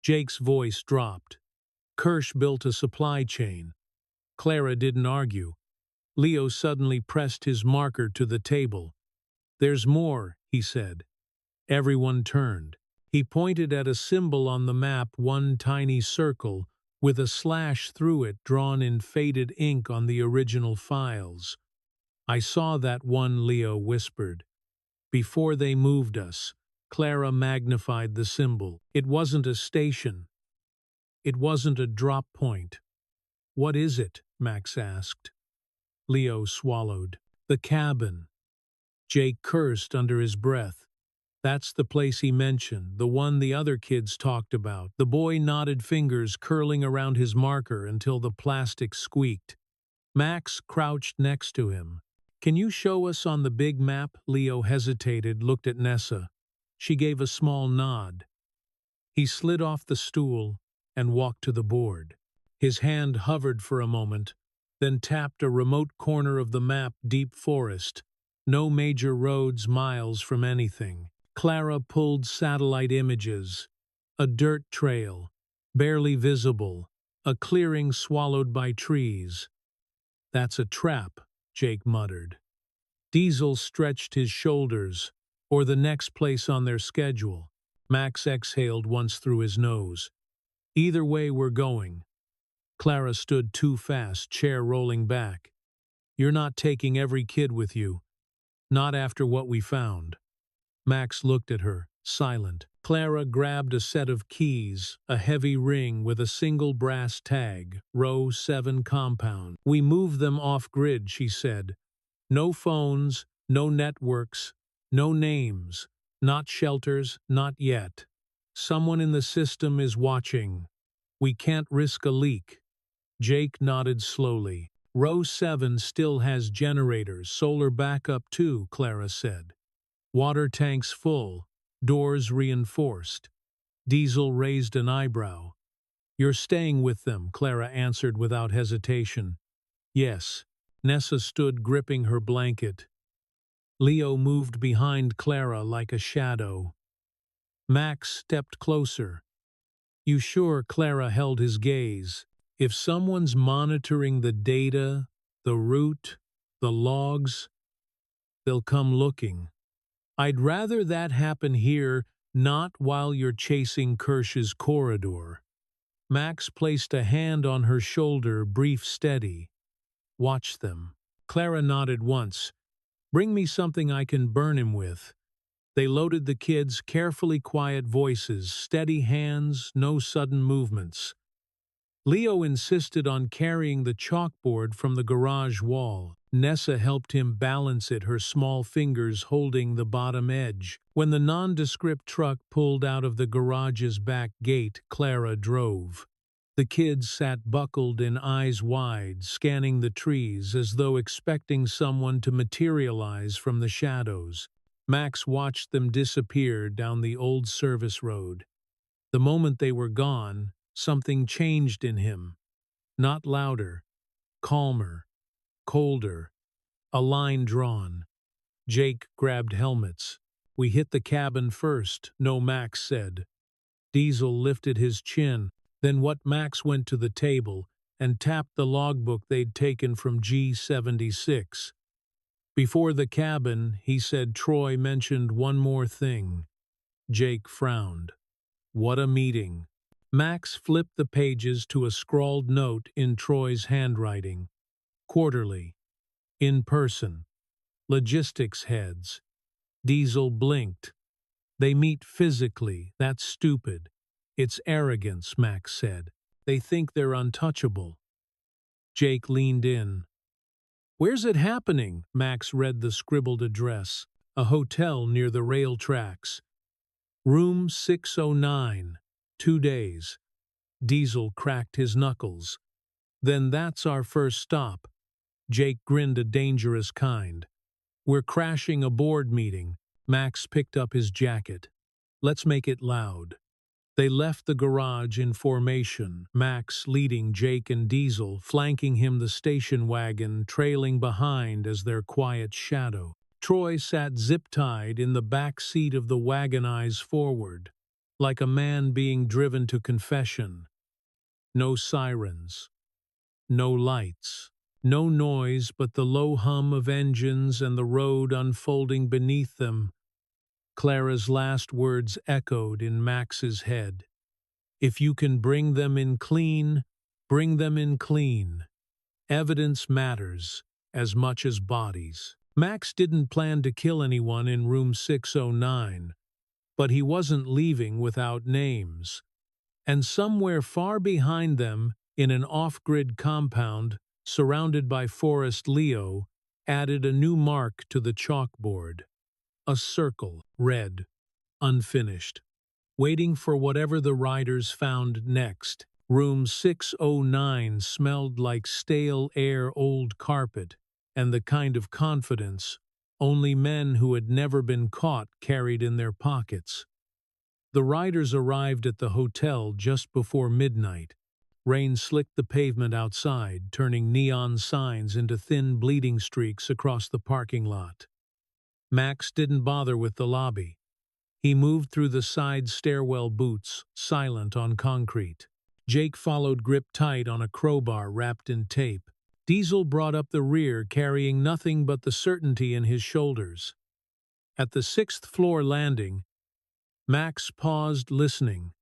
Jake's voice dropped. "Kersh built a supply chain." Clara didn't argue. Leo suddenly pressed his marker to the table. "There's more," he said. Everyone turned. He pointed at a symbol on the map, one tiny circle, with a slash through it drawn in faded ink on the original files. "I saw that one," Leo whispered. "Before they moved us." Clara magnified the symbol. "It wasn't a station. It wasn't a drop point." "What is it?" Max asked. Leo swallowed. "The cabin." Jake cursed under his breath. "That's the place he mentioned, the one the other kids talked about." The boy nodded, fingers curling around his marker until the plastic squeaked. Max crouched next to him. "Can you show us on the big map?" Leo hesitated, looked at Nessa. She gave a small nod. He slid off the stool and walked to the board. His hand hovered for a moment, then tapped a remote corner of the map. Deep forest. No major roads, miles from anything. Clara pulled satellite images. A dirt trail, barely visible, a clearing swallowed by trees. "That's a trap," Jake muttered. Diesel stretched his shoulders, or the next place on their schedule. Max exhaled once through his nose. "Either way we're going." Clara stood too fast, chair rolling back. "You're not taking every kid with you. Not after what we found." Max looked at her, silent. Clara grabbed a set of keys, a heavy ring with a single brass tag, row 7 compound. "We moved them off-grid," she said. "No phones, no networks, no names, not shelters, not yet. Someone in the system is watching. We can't risk a leak." Jake nodded slowly. "Row 7 still has generators, solar backup too," Clara said. "Water tanks full, doors reinforced." Diesel raised an eyebrow. "You're staying with them," Clara answered without hesitation. "Yes." Nessa stood gripping her blanket. Leo moved behind Clara like a shadow. Max stepped closer. "You sure?" Clara held his gaze. "If someone's monitoring the data, the route, the logs, they'll come looking. I'd rather that happen here, not while you're chasing Kersh's corridor." Max placed a hand on her shoulder, brief, steady. "Watch them." Clara nodded once. "Bring me something I can burn him with." They loaded the kids, carefully, quiet voices, steady hands, no sudden movements. Leo insisted on carrying the chalkboard from the garage wall. Nessa helped him balance it, her small fingers holding the bottom edge. When the nondescript truck pulled out of the garage's back gate, Clara drove. The kids sat buckled in, eyes wide, scanning the trees as though expecting someone to materialize from the shadows. Max watched them disappear down the old service road. The moment they were gone, something changed in him. Not louder, calmer, colder, a line drawn. Jake grabbed helmets. "We hit the cabin first," no, Max said. Diesel lifted his chin. Then Max went to the table and tapped the logbook they'd taken from G76. "Before the cabin," he said, "Troy mentioned one more thing." Jake frowned. "What a meeting." Max flipped the pages to a scrawled note in Troy's handwriting. "Quarterly. In person. Logistics heads." Diesel blinked. "They meet physically. That's stupid." "It's arrogance," Max said. "They think they're untouchable." Jake leaned in. "Where's it happening?" Max read the scribbled address. "A hotel near the rail tracks. Room 609. 2 days." Diesel cracked his knuckles. "Then that's our first stop." Jake grinned a dangerous kind. "We're crashing a board meeting." Max picked up his jacket. "Let's make it loud." They left the garage in formation, Max leading Jake and Diesel, flanking him, the station wagon trailing behind as their quiet shadow. Troy sat zip-tied in the back seat of the wagon, eyes forward, like a man being driven to confession. No sirens, no lights, no noise but the low hum of engines and the road unfolding beneath them. Clara's last words echoed in Max's head. "If you can bring them in clean, bring them in clean. Evidence matters as much as bodies." Max didn't plan to kill anyone in room 609, but he wasn't leaving without names. And somewhere far behind them, in an off-grid compound, surrounded by forest, Leo added a new mark to the chalkboard. A circle, red, unfinished, waiting for whatever the riders found next. Room 609 smelled like stale air, old carpet, and the kind of confidence only men who had never been caught carried in their pockets. The riders arrived at the hotel just before midnight. Rain slicked the pavement outside, turning neon signs into thin bleeding streaks across the parking lot. Max didn't bother with the lobby. He moved through the side stairwell boots, silent on concrete. Jake followed, gripped tight on a crowbar wrapped in tape. Diesel brought up the rear, carrying nothing but the certainty in his shoulders. At the sixth-floor landing, Max paused, listening.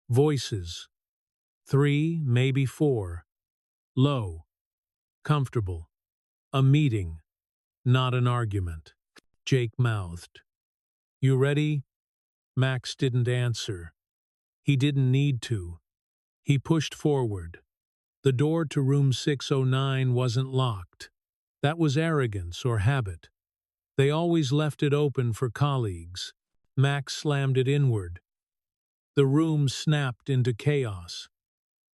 Voices. 3, maybe 4. Low. Comfortable. A meeting, not an argument. Jake mouthed. "You ready?" Max didn't answer. He didn't need to. He pushed forward. The door to room 609 wasn't locked. That was arrogance or habit. They always left it open for colleagues. Max slammed it inward. The room snapped into chaos.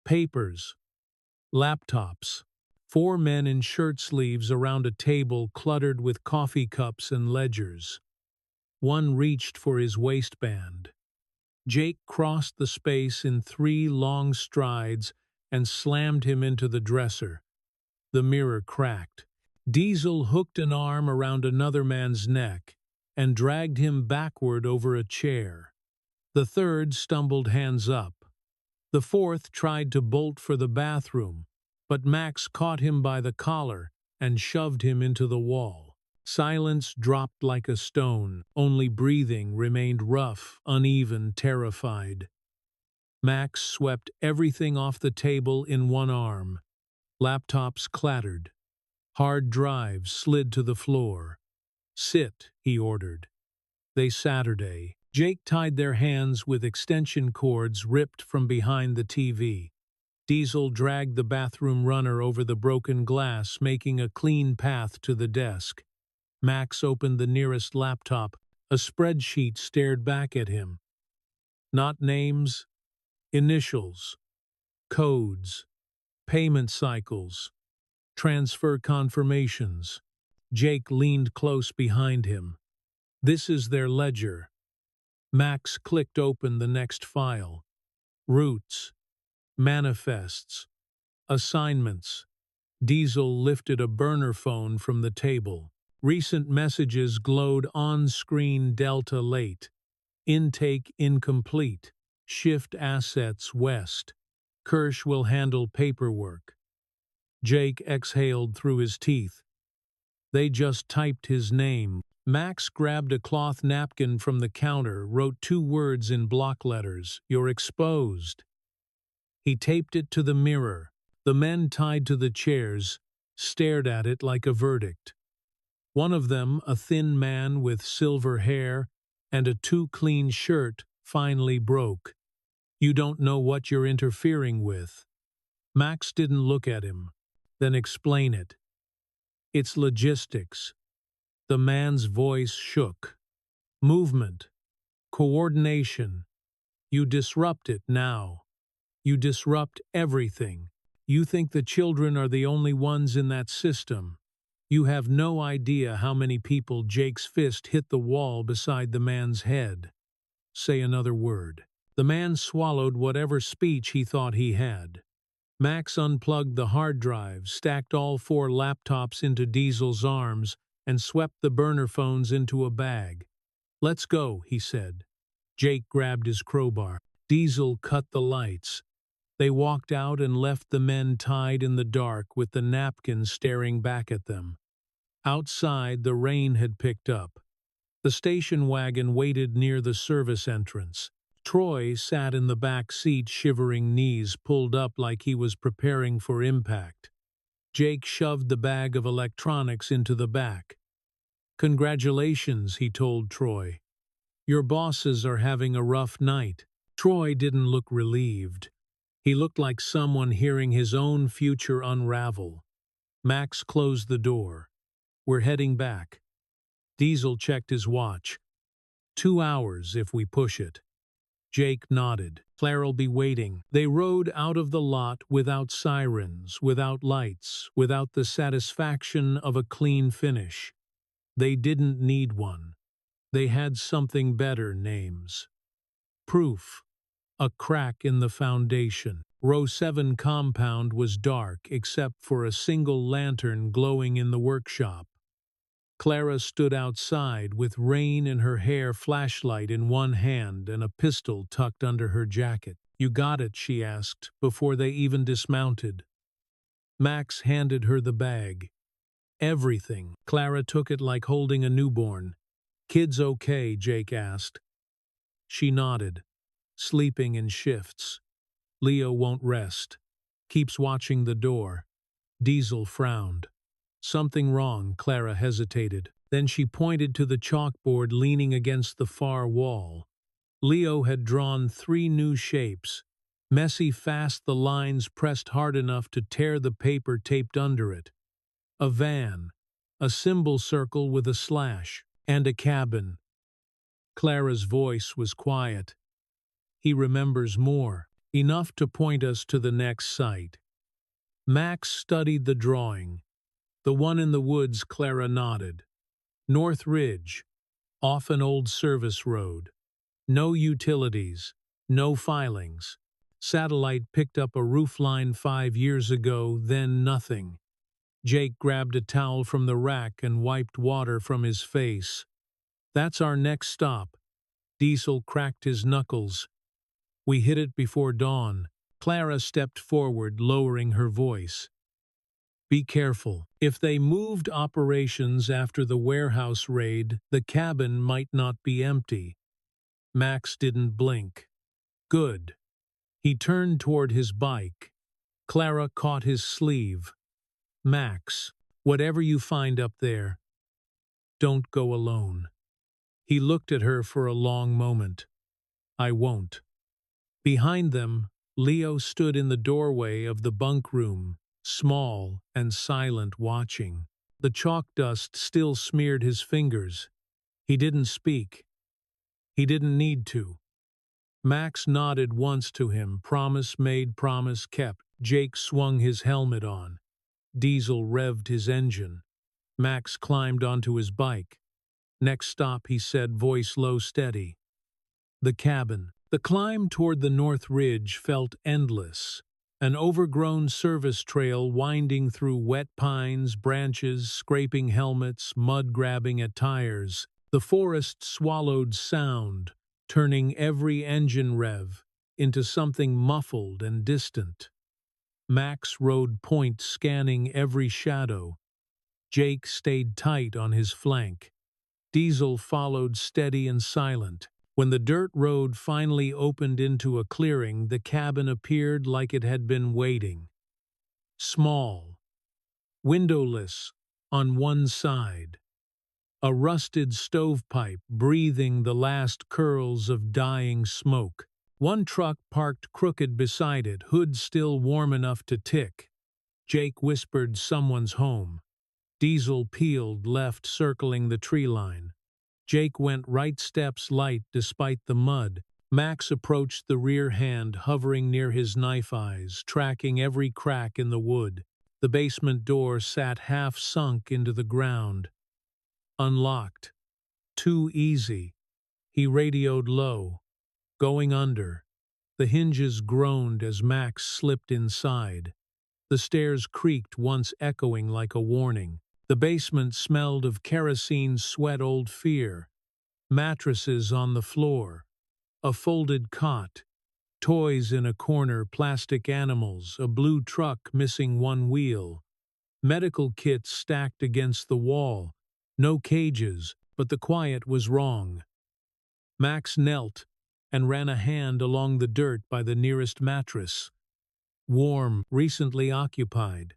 Papers. Laptops. 4 men in shirt sleeves around a table cluttered with coffee cups and ledgers. One reached for his waistband. Jake crossed the space in 3 long strides and slammed him into the dresser. The mirror cracked. Diesel hooked an arm around another man's neck and dragged him backward over a chair. The third stumbled, hands up. The fourth tried to bolt for the bathroom, but Max caught him by the collar and shoved him into the wall. Silence dropped like a stone. Only breathing remained rough, uneven, terrified. Max swept everything off the table in one arm. Laptops clattered. Hard drives slid to the floor. "Sit," he ordered. They Saturday. Jake tied their hands with extension cords ripped from behind the TV. Diesel dragged the bathroom runner over the broken glass, making a clean path to the desk. Max opened the nearest laptop. A spreadsheet stared back at him. Not names, initials, codes, payment cycles, transfer confirmations. Jake leaned close behind him. "This is their ledger." Max clicked open the next file. Roots, manifests, assignments. Diesel lifted a burner phone from the table. Recent messages glowed on-screen: Delta late. Intake incomplete. Shift assets west. Kersh will handle paperwork. Jake exhaled through his teeth. They just typed his name. Max grabbed a cloth napkin from the counter, wrote 2 words in block letters: "You're exposed." He taped it to the mirror. The men tied to the chairs stared at it like a verdict. One of them, a thin man with silver hair and a too-clean shirt, finally broke. "You don't know what you're interfering with." Max didn't look at him. "Then explain it." "It's logistics." The man's voice shook. "Movement. Coordination. You disrupt it now. You disrupt everything. You think the children are the only ones in that system. You have no idea how many people." Jake's fist hit the wall beside the man's head. "Say another word." The man swallowed whatever speech he thought he had. Max unplugged the hard drive, stacked all 4 laptops into Diesel's arms, and swept the burner phones into a bag. "Let's go," he said. Jake grabbed his crowbar. Diesel cut the lights. They walked out and left the men tied in the dark with the napkins staring back at them. Outside, the rain had picked up. The station wagon waited near the service entrance. Troy sat in the back seat, shivering, knees pulled up like he was preparing for impact. Jake shoved the bag of electronics into the back. "Congratulations," he told Troy. "Your bosses are having a rough night." Troy didn't look relieved. He looked like someone hearing his own future unravel. Max closed the door. "We're heading back." Diesel checked his watch. 2 hours if we push it." Jake nodded. "Claire'll be waiting." They rode out of the lot without sirens, without lights, without the satisfaction of a clean finish. They didn't need one. They had something better: names. Proof. A crack in the foundation. Row 7 compound was dark except for a single lantern glowing in the workshop. Clara stood outside with rain in her hair, flashlight in one hand, and a pistol tucked under her jacket. "You got it?" she asked, before they even dismounted. Max handed her the bag. "Everything." Clara took it like holding a newborn. "Kid's okay?" Jake asked. She nodded. "Sleeping in shifts. Leo won't rest. Keeps watching the door." Diesel frowned. "Something wrong?" Clara hesitated. Then she pointed to the chalkboard leaning against the far wall. Leo had drawn 3 new shapes. Messy fast, the lines pressed hard enough to tear the paper taped under it. A van, a symbol circle with a slash, and a cabin. Clara's voice was quiet. "He remembers more. Enough to point us to the next site." Max studied the drawing. "The one in the woods," Clara nodded. "North Ridge, off an old service road. No utilities, no filings. Satellite picked up a roofline 5 years ago, then nothing." Jake grabbed a towel from the rack and wiped water from his face. "That's our next stop." Diesel cracked his knuckles. "We hit it before dawn." Clara stepped forward, lowering her voice. "Be careful. If they moved operations after the warehouse raid, the cabin might not be empty." Max didn't blink. "Good." He turned toward his bike. Clara caught his sleeve. "Max, whatever you find up there, don't go alone." He looked at her for a long moment. "I won't." Behind them, Leo stood in the doorway of the bunk room, small and silent, watching. The chalk dust still smeared his fingers. He didn't speak. He didn't need to. Max nodded once to him, promise made, promise kept. Jake swung his helmet on. Diesel revved his engine. Max climbed onto his bike. "Next stop," he said, voice low, steady. "The cabin." The climb toward the North Ridge felt endless. An overgrown service trail winding through wet pines, branches, scraping helmets, mud grabbing at tires. The forest swallowed sound, turning every engine rev into something muffled and distant. Max rode point, scanning every shadow. Jake stayed tight on his flank. Diesel followed, steady and silent. When the dirt road finally opened into a clearing, the cabin appeared like it had been waiting. Small, windowless on one side. A rusted stovepipe breathing the last curls of dying smoke. One truck parked crooked beside it, hood still warm enough to tick. Jake whispered, "Someone's home." Diesel peeled left, circling the tree line. Jake went right, steps light despite the mud. Max approached the rear, hand hovering near his knife eyes, tracking every crack in the wood. The basement door sat half sunk into the ground. Unlocked. Too easy. He radioed low. Going under. The hinges groaned as Max slipped inside. The stairs creaked, once echoing like a warning. The basement smelled of kerosene, sweat, old fear. Mattresses on the floor. A folded cot. Toys in a corner, plastic animals, a blue truck missing one wheel. Medical kits stacked against the wall. No cages, but the quiet was wrong. Max knelt and ran a hand along the dirt by the nearest mattress. Warm, recently occupied.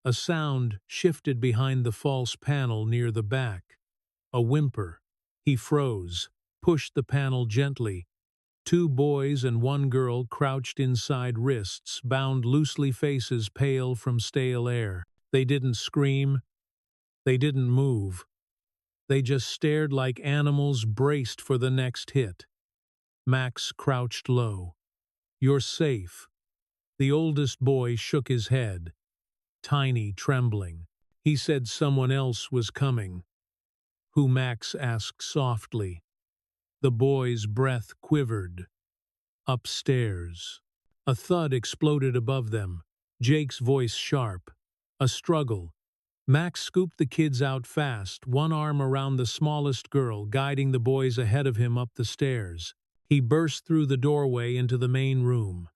A sound shifted behind the false panel near the back. A whimper. He froze, pushed the panel gently. 2 boys and 1 girl crouched inside, wrists bound loosely, faces pale from stale air. They didn't scream. They didn't move. They just stared like animals braced for the next hit. Max crouched low. "You're safe." The oldest boy shook his head. Tiny, trembling. He said someone else was coming. "Who?" Max asked softly. The boy's breath quivered. "Upstairs." A thud exploded above them. Jake's voice sharp. "A struggle. Max scooped the kids out fast, one arm around the smallest girl, guiding the boys ahead of him up the stairs. He burst through the doorway into the main room.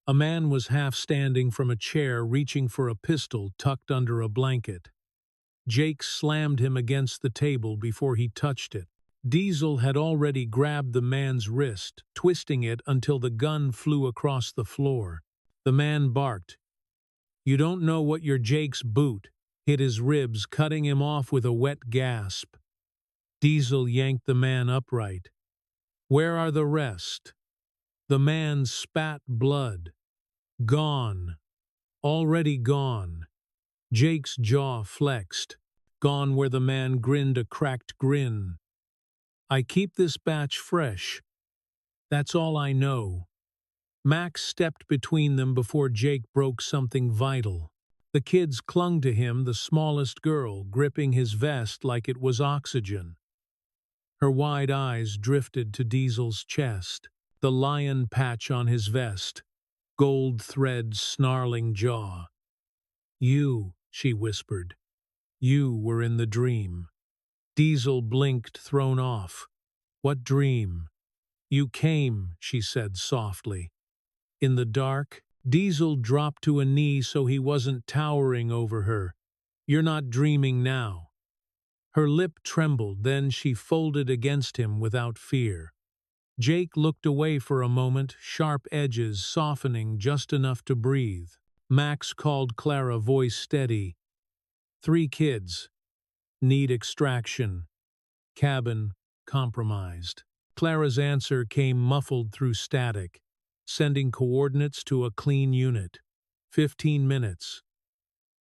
A man was half standing from a chair, reaching for a pistol tucked under a blanket. Jake slammed him against the table before he touched it. Diesel had already grabbed the man's wrist, twisting it until the gun flew across the floor. The man barked. "You don't know what you're Jake's boot," hit his ribs, cutting him off with a wet gasp. Diesel yanked the man upright. "Where are the rest?" The man spat blood. "Gone. Already gone." Jake's jaw flexed. Gone where the man grinned a cracked grin. "I keep this batch fresh. That's all I know." Max stepped between them before Jake broke something vital. The kids clung to him, the smallest girl, gripping his vest like it was oxygen. Her wide eyes drifted to Diesel's chest, the lion patch on his vest, gold thread snarling jaw. "You," she whispered. "You were in the dream." Diesel blinked, thrown off. "What dream?" "You came," she said softly. In the dark, Diesel dropped to a knee so he wasn't towering over her. "You're not dreaming now." Her lip trembled, then she folded against him without fear. Jake looked away for a moment, sharp edges softening just enough to breathe. Max called Clara, voice steady. "3 kids. Need extraction. Cabin compromised." Clara's answer came muffled through static, sending coordinates to a clean unit. 15 minutes.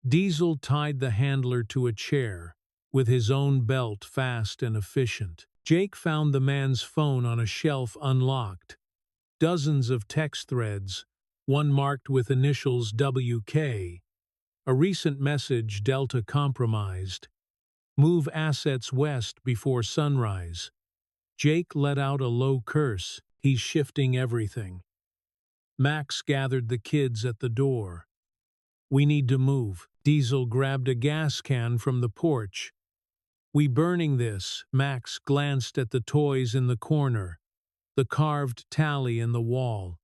Diesel tied the handler to a chair, with his own belt fast and efficient. Jake found the man's phone on a shelf unlocked. Dozens of text threads, one marked with initials WK. A recent message, Delta compromised. Move assets west before sunrise. Jake let out a low curse. He's shifting everything. Max gathered the kids at the door. "We need to move." Diesel grabbed a gas can from the porch. "We burning this?" Max glanced at the toys in the corner, the carved tally in the wall,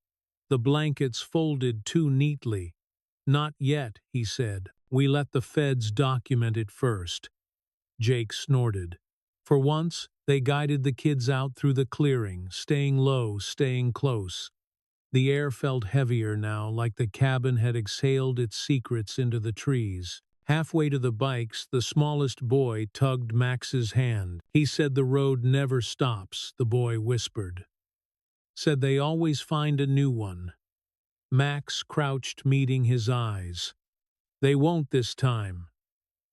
the blankets folded too neatly. "Not yet," he said. "We let the feds document it first." Jake snorted. For once, they guided the kids out through the clearing, staying low, staying close. The air felt heavier now, like the cabin had exhaled its secrets into the trees. Halfway to the bikes, the smallest boy tugged Max's hand. "He said the road never stops," the boy whispered. "Said they always find a new one." Max crouched, meeting his eyes. "They won't this time."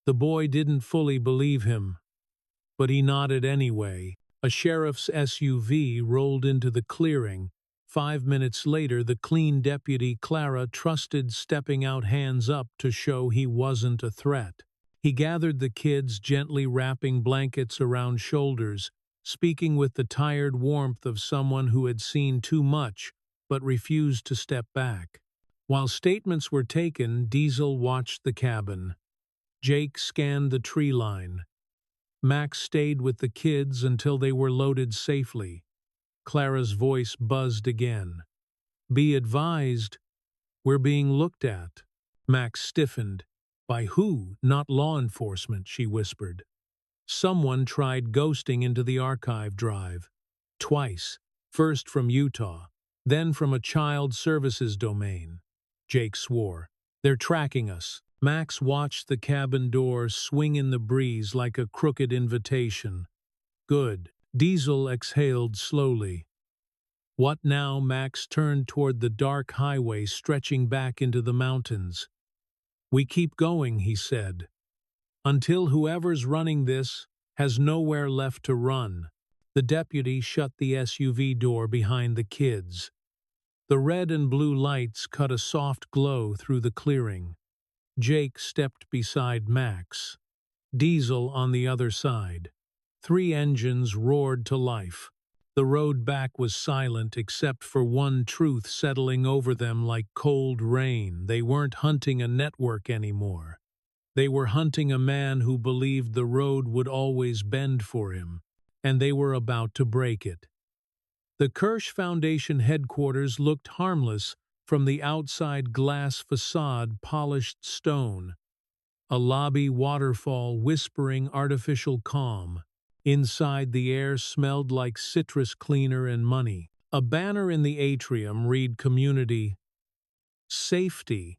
The boy didn't fully believe him, but he nodded anyway. A sheriff's SUV rolled into the clearing. 5 minutes later, the clean deputy Clara trusted stepping out, hands up to show he wasn't a threat. He gathered the kids, gently wrapping blankets around shoulders, speaking with the tired warmth of someone who had seen too much but refused to step back. While statements were taken, Diesel watched the cabin. Jake scanned the tree line. Max stayed with the kids until they were loaded safely. Clara's voice buzzed again. "Be advised, we're being looked at." Max stiffened. "By who? Not law enforcement," she whispered. "Someone tried ghosting into the archive drive. Twice. First from Utah, then from a child services domain." Jake swore. "They're tracking us." Max watched the cabin door swing in the breeze like a crooked invitation. "Good." Diesel exhaled slowly. "What now?" Max turned toward the dark highway stretching back into the mountains. "We keep going," he said, "until whoever's running this has nowhere left to run." The deputy shut the SUV door behind the kids. The red and blue lights cut a soft glow through the clearing. Jake stepped beside Max. Diesel on the other side. 3 engines roared to life. The road back was silent except for one truth settling over them like cold rain. They weren't hunting a network anymore. They were hunting a man who believed the road would always bend for him, and they were about to break it. The Kersh Foundation headquarters looked harmless from the outside glass facade, polished stone, a lobby waterfall whispering artificial calm. Inside, the air smelled like citrus cleaner and money. A banner in the atrium read Community Safety.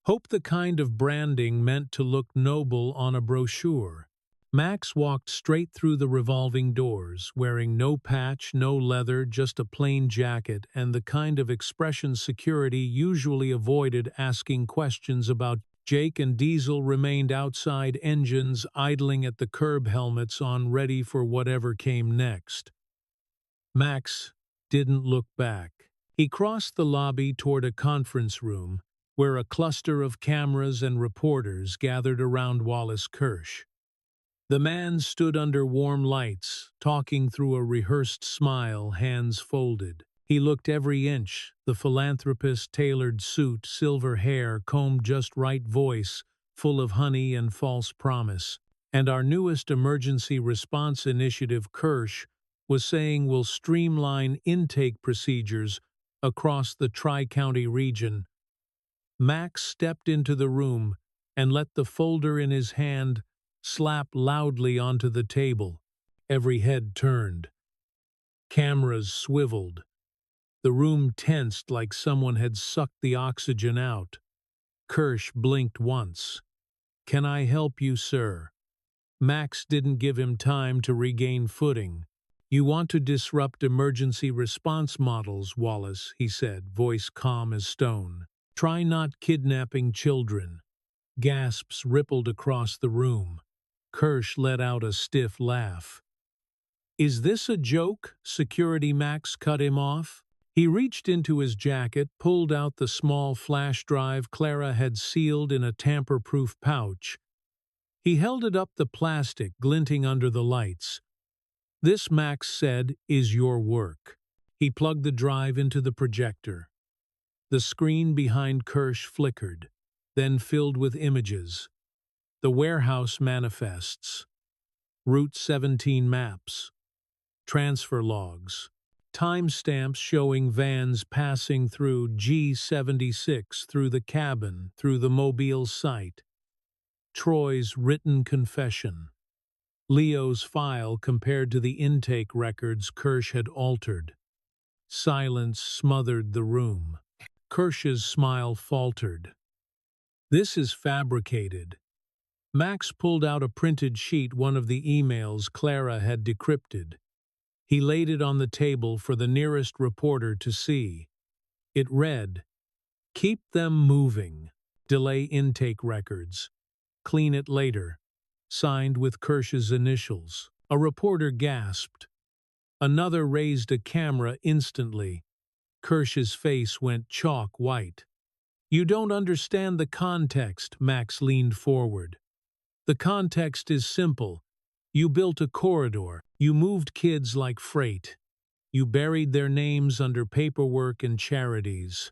Hope, the kind of branding meant to look noble on a brochure. Max walked straight through the revolving doors, wearing no patch, no leather, just a plain jacket and the kind of expression security usually avoided asking questions about. Jake and Diesel remained outside, engines idling at the curb, helmets on, ready for whatever came next. Max didn't look back. He crossed the lobby toward a conference room, where a cluster of cameras and reporters gathered around Wallace Kersh. The man stood under warm lights, talking through a rehearsed smile, hands folded. He looked every inch, the philanthropist, tailored suit, silver hair, combed just right, voice full of honey and false promise. And our newest emergency response initiative, Kersh, was saying, will streamline intake procedures across the Tri-County region. Max stepped into the room and let the folder in his hand slap loudly onto the table. Every head turned. Cameras swiveled. The room tensed like someone had sucked the oxygen out. Kersh blinked once. "Can I help you, sir?" Max didn't give him time to regain footing. "You want to disrupt emergency response models, Wallace," he said, voice calm as stone. "Try not kidnapping children." Gasps rippled across the room. Kersh let out a stiff laugh. "Is this a joke?" Security Max cut him off. He reached into his jacket, pulled out the small flash drive Clara had sealed in a tamper-proof pouch. He held it up, the plastic glinting under the lights. "This," Max said, "is your work." He plugged the drive into the projector. The screen behind Kersh flickered, then filled with images. The warehouse manifests, Route 17 maps, transfer logs, timestamps showing vans passing through G76, through the cabin, through the Mobile site. Troy's written confession. Leo's file compared to the intake records Kersh had altered. Silence smothered the room. Kersh's smile faltered. "This is fabricated." Max pulled out a printed sheet, one of the emails Clara had decrypted. He laid it on the table for the nearest reporter to see. It read, "Keep them moving. Delay intake records. Clean it later." Signed with Kersh's initials. A reporter gasped. Another raised a camera instantly. Kersh's face went chalk white. "You don't understand the context," Max leaned forward. "The context is simple. You built a corridor. You moved kids like freight. You buried their names under paperwork and charities.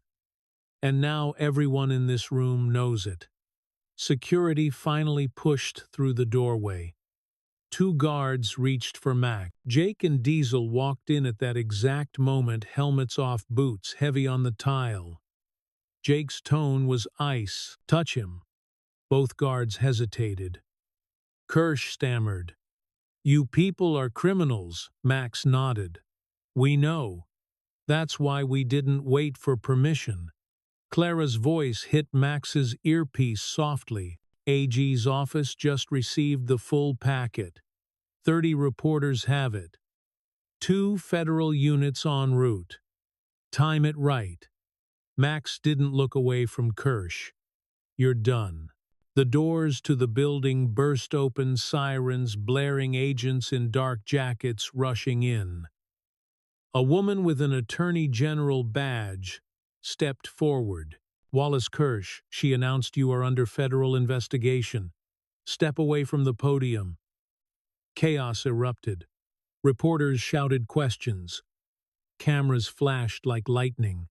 And now everyone in this room knows it." Security finally pushed through the doorway. Two guards reached for Mac. Jake and Diesel walked in at that exact moment, helmets off, boots heavy on the tile. Jake's tone was ice. "Touch him." Both guards hesitated. Kersh stammered. "You people are criminals," Max nodded. "We know. That's why we didn't wait for permission." Clara's voice hit Max's earpiece softly. "AG's office just received the full packet. 30 reporters have it. 2 federal units en route. Time it right." Max didn't look away from Kersh. "You're done." The doors to the building burst open, sirens blaring, agents in dark jackets rushing in. A woman with an attorney general badge stepped forward. "Wallace Kersh," she announced, "you are under federal investigation. Step away from the podium." Chaos erupted. Reporters shouted questions. Cameras flashed like lightning.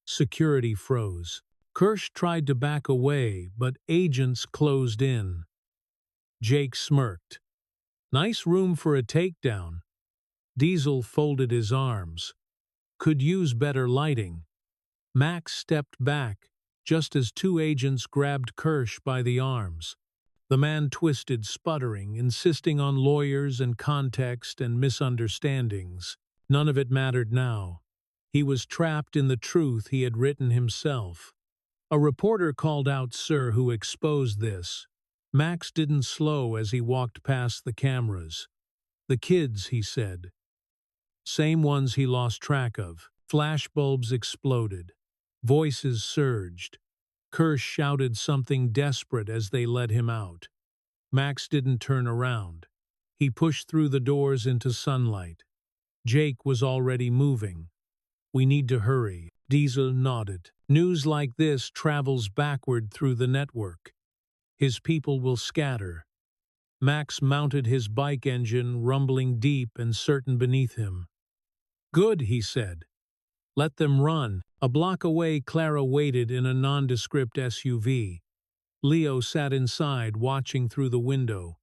Security froze. Kersh tried to back away, but agents closed in. Jake smirked. Nice room for a takedown. Diesel folded his arms. Could use better lighting. Max stepped back, just as two agents grabbed Kersh by the arms. The man twisted, sputtering, insisting on lawyers and context and misunderstandings. None of it mattered now. He was trapped in the truth he had written himself. A reporter called out "Sir," who exposed this. Max didn't slow as he walked past the cameras. The kids, he said. Same ones he lost track of. Flashbulbs exploded. Voices surged. Kersh shouted something desperate as they led him out. Max didn't turn around. He pushed through the doors into sunlight. Jake was already moving. We need to hurry. Diesel nodded. News like this travels backward through the network. His people will scatter. Max mounted his bike engine, rumbling deep and certain beneath him. Good, he said. Let them run. A block away, Clara waited in a nondescript SUV. Leo sat inside, watching through the window.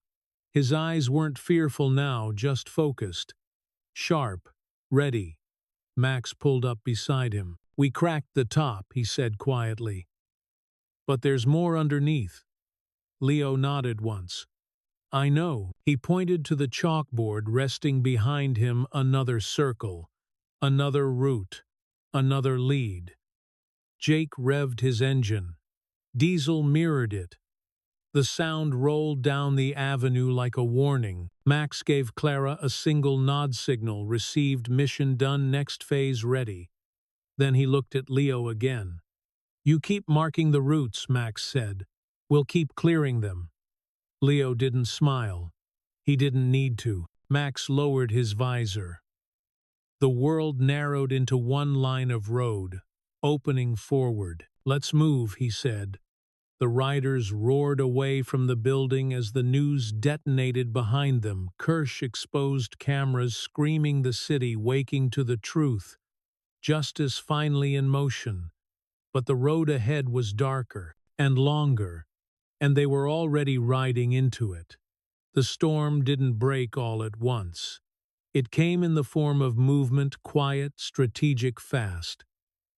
His eyes weren't fearful now, just focused. Sharp. Ready. Max pulled up beside him. We cracked the top, he said quietly. But there's more underneath. Leo nodded once. I know. He pointed to the chalkboard resting behind him, another circle, another route, another lead. Jake revved his engine. Diesel mirrored it. The sound rolled down the avenue like a warning. Max gave Clara a single nod signal, received, mission done, next phase ready. Then he looked at Leo again. You keep marking the routes, Max said. We'll keep clearing them. Leo didn't smile. He didn't need to. Max lowered his visor. The world narrowed into one line of road, opening forward. Let's move, he said. The riders roared away from the building as the news detonated behind them. Kersh exposed cameras, screaming the city, waking to the truth. Justice finally in motion. But the road ahead was darker and longer, and they were already riding into it. The storm didn't break all at once. It came in the form of movement, quiet, strategic, fast.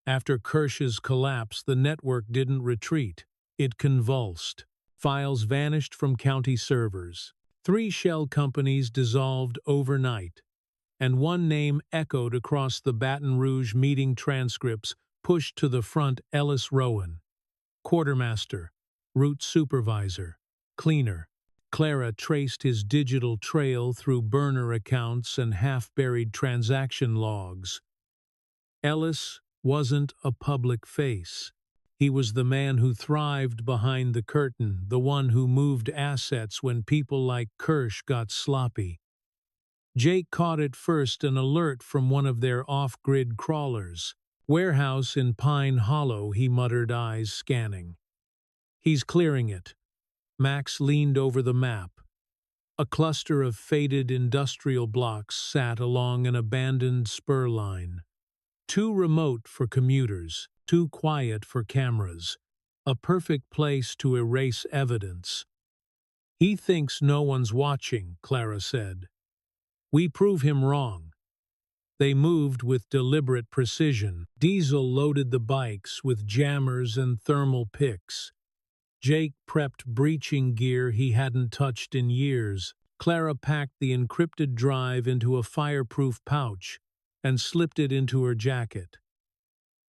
After Kersh's collapse, the network didn't retreat. It convulsed. Files vanished from county servers. 3 shell companies dissolved overnight. And one name echoed across the Baton Rouge meeting transcripts, pushed to the front: Ellis Rowan. Quartermaster, route supervisor, cleaner. Clara traced his digital trail through burner accounts and half-buried transaction logs. Ellis wasn't a public face. He was the man who thrived behind the curtain, the one who moved assets when people like Kersh got sloppy. Jake caught it first, an alert from one of their off-grid crawlers. Warehouse in Pine Hollow, he muttered, eyes scanning. He's clearing it. Max leaned over the map. A cluster of faded industrial blocks sat along an abandoned spur line. Too remote for commuters, too quiet for cameras. A perfect place to erase evidence. He thinks no one's watching, Clara said. We prove him wrong. They moved with deliberate precision. Diesel loaded the bikes with jammers and thermal picks. Jake prepped breaching gear he hadn't touched in years. Clara packed the encrypted drive into a fireproof pouch and slipped it into her jacket.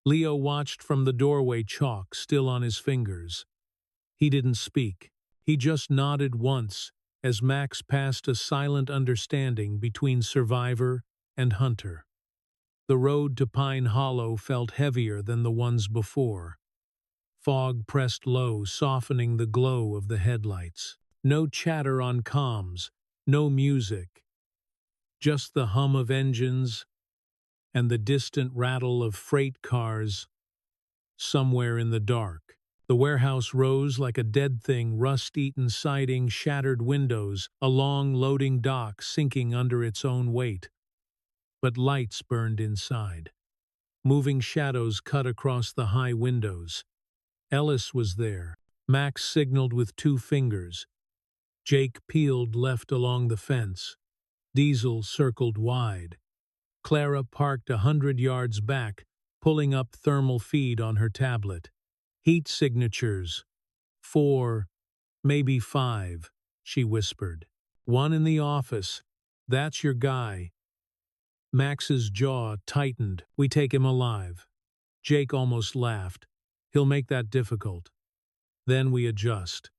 Leo watched from the doorway, chalk still on his fingers. He didn't speak. He just nodded once as Max passed, a silent understanding between survivor and hunter. The road to Pine Hollow felt heavier than the ones before. Fog pressed low, softening the glow of the headlights. No chatter on comms, no music. Just the hum of engines and the distant rattle of freight cars somewhere in the dark. The warehouse rose like a dead thing, rust-eaten siding, shattered windows, a long loading dock sinking under its own weight. But lights burned inside. Moving shadows cut across the high windows. Ellis was there. Max signaled with 2 fingers. Jake peeled left along the fence. Diesel circled wide. Clara parked 100 yards back, pulling up thermal feed on her tablet. Heat signatures. 4, maybe 5, she whispered. 1 in the office. That's your guy. Max's jaw tightened. We take him alive. Jake almost laughed. He'll make that difficult. Then we adjust.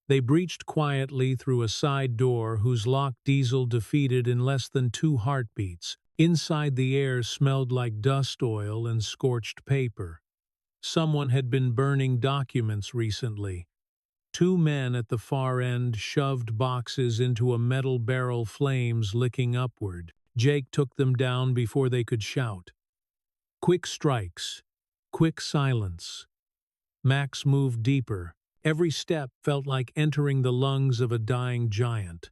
They breached quietly through a side door whose lock Diesel defeated in less than 2 heartbeats. Inside, the air smelled like dust oil and scorched paper. Someone had been burning documents recently. 2 men at the far end shoved boxes into a metal barrel, flames licking upward. Jake took them down before they could shout. Quick strikes. Quick silence. Max moved deeper. Every step felt like entering the lungs of a dying giant.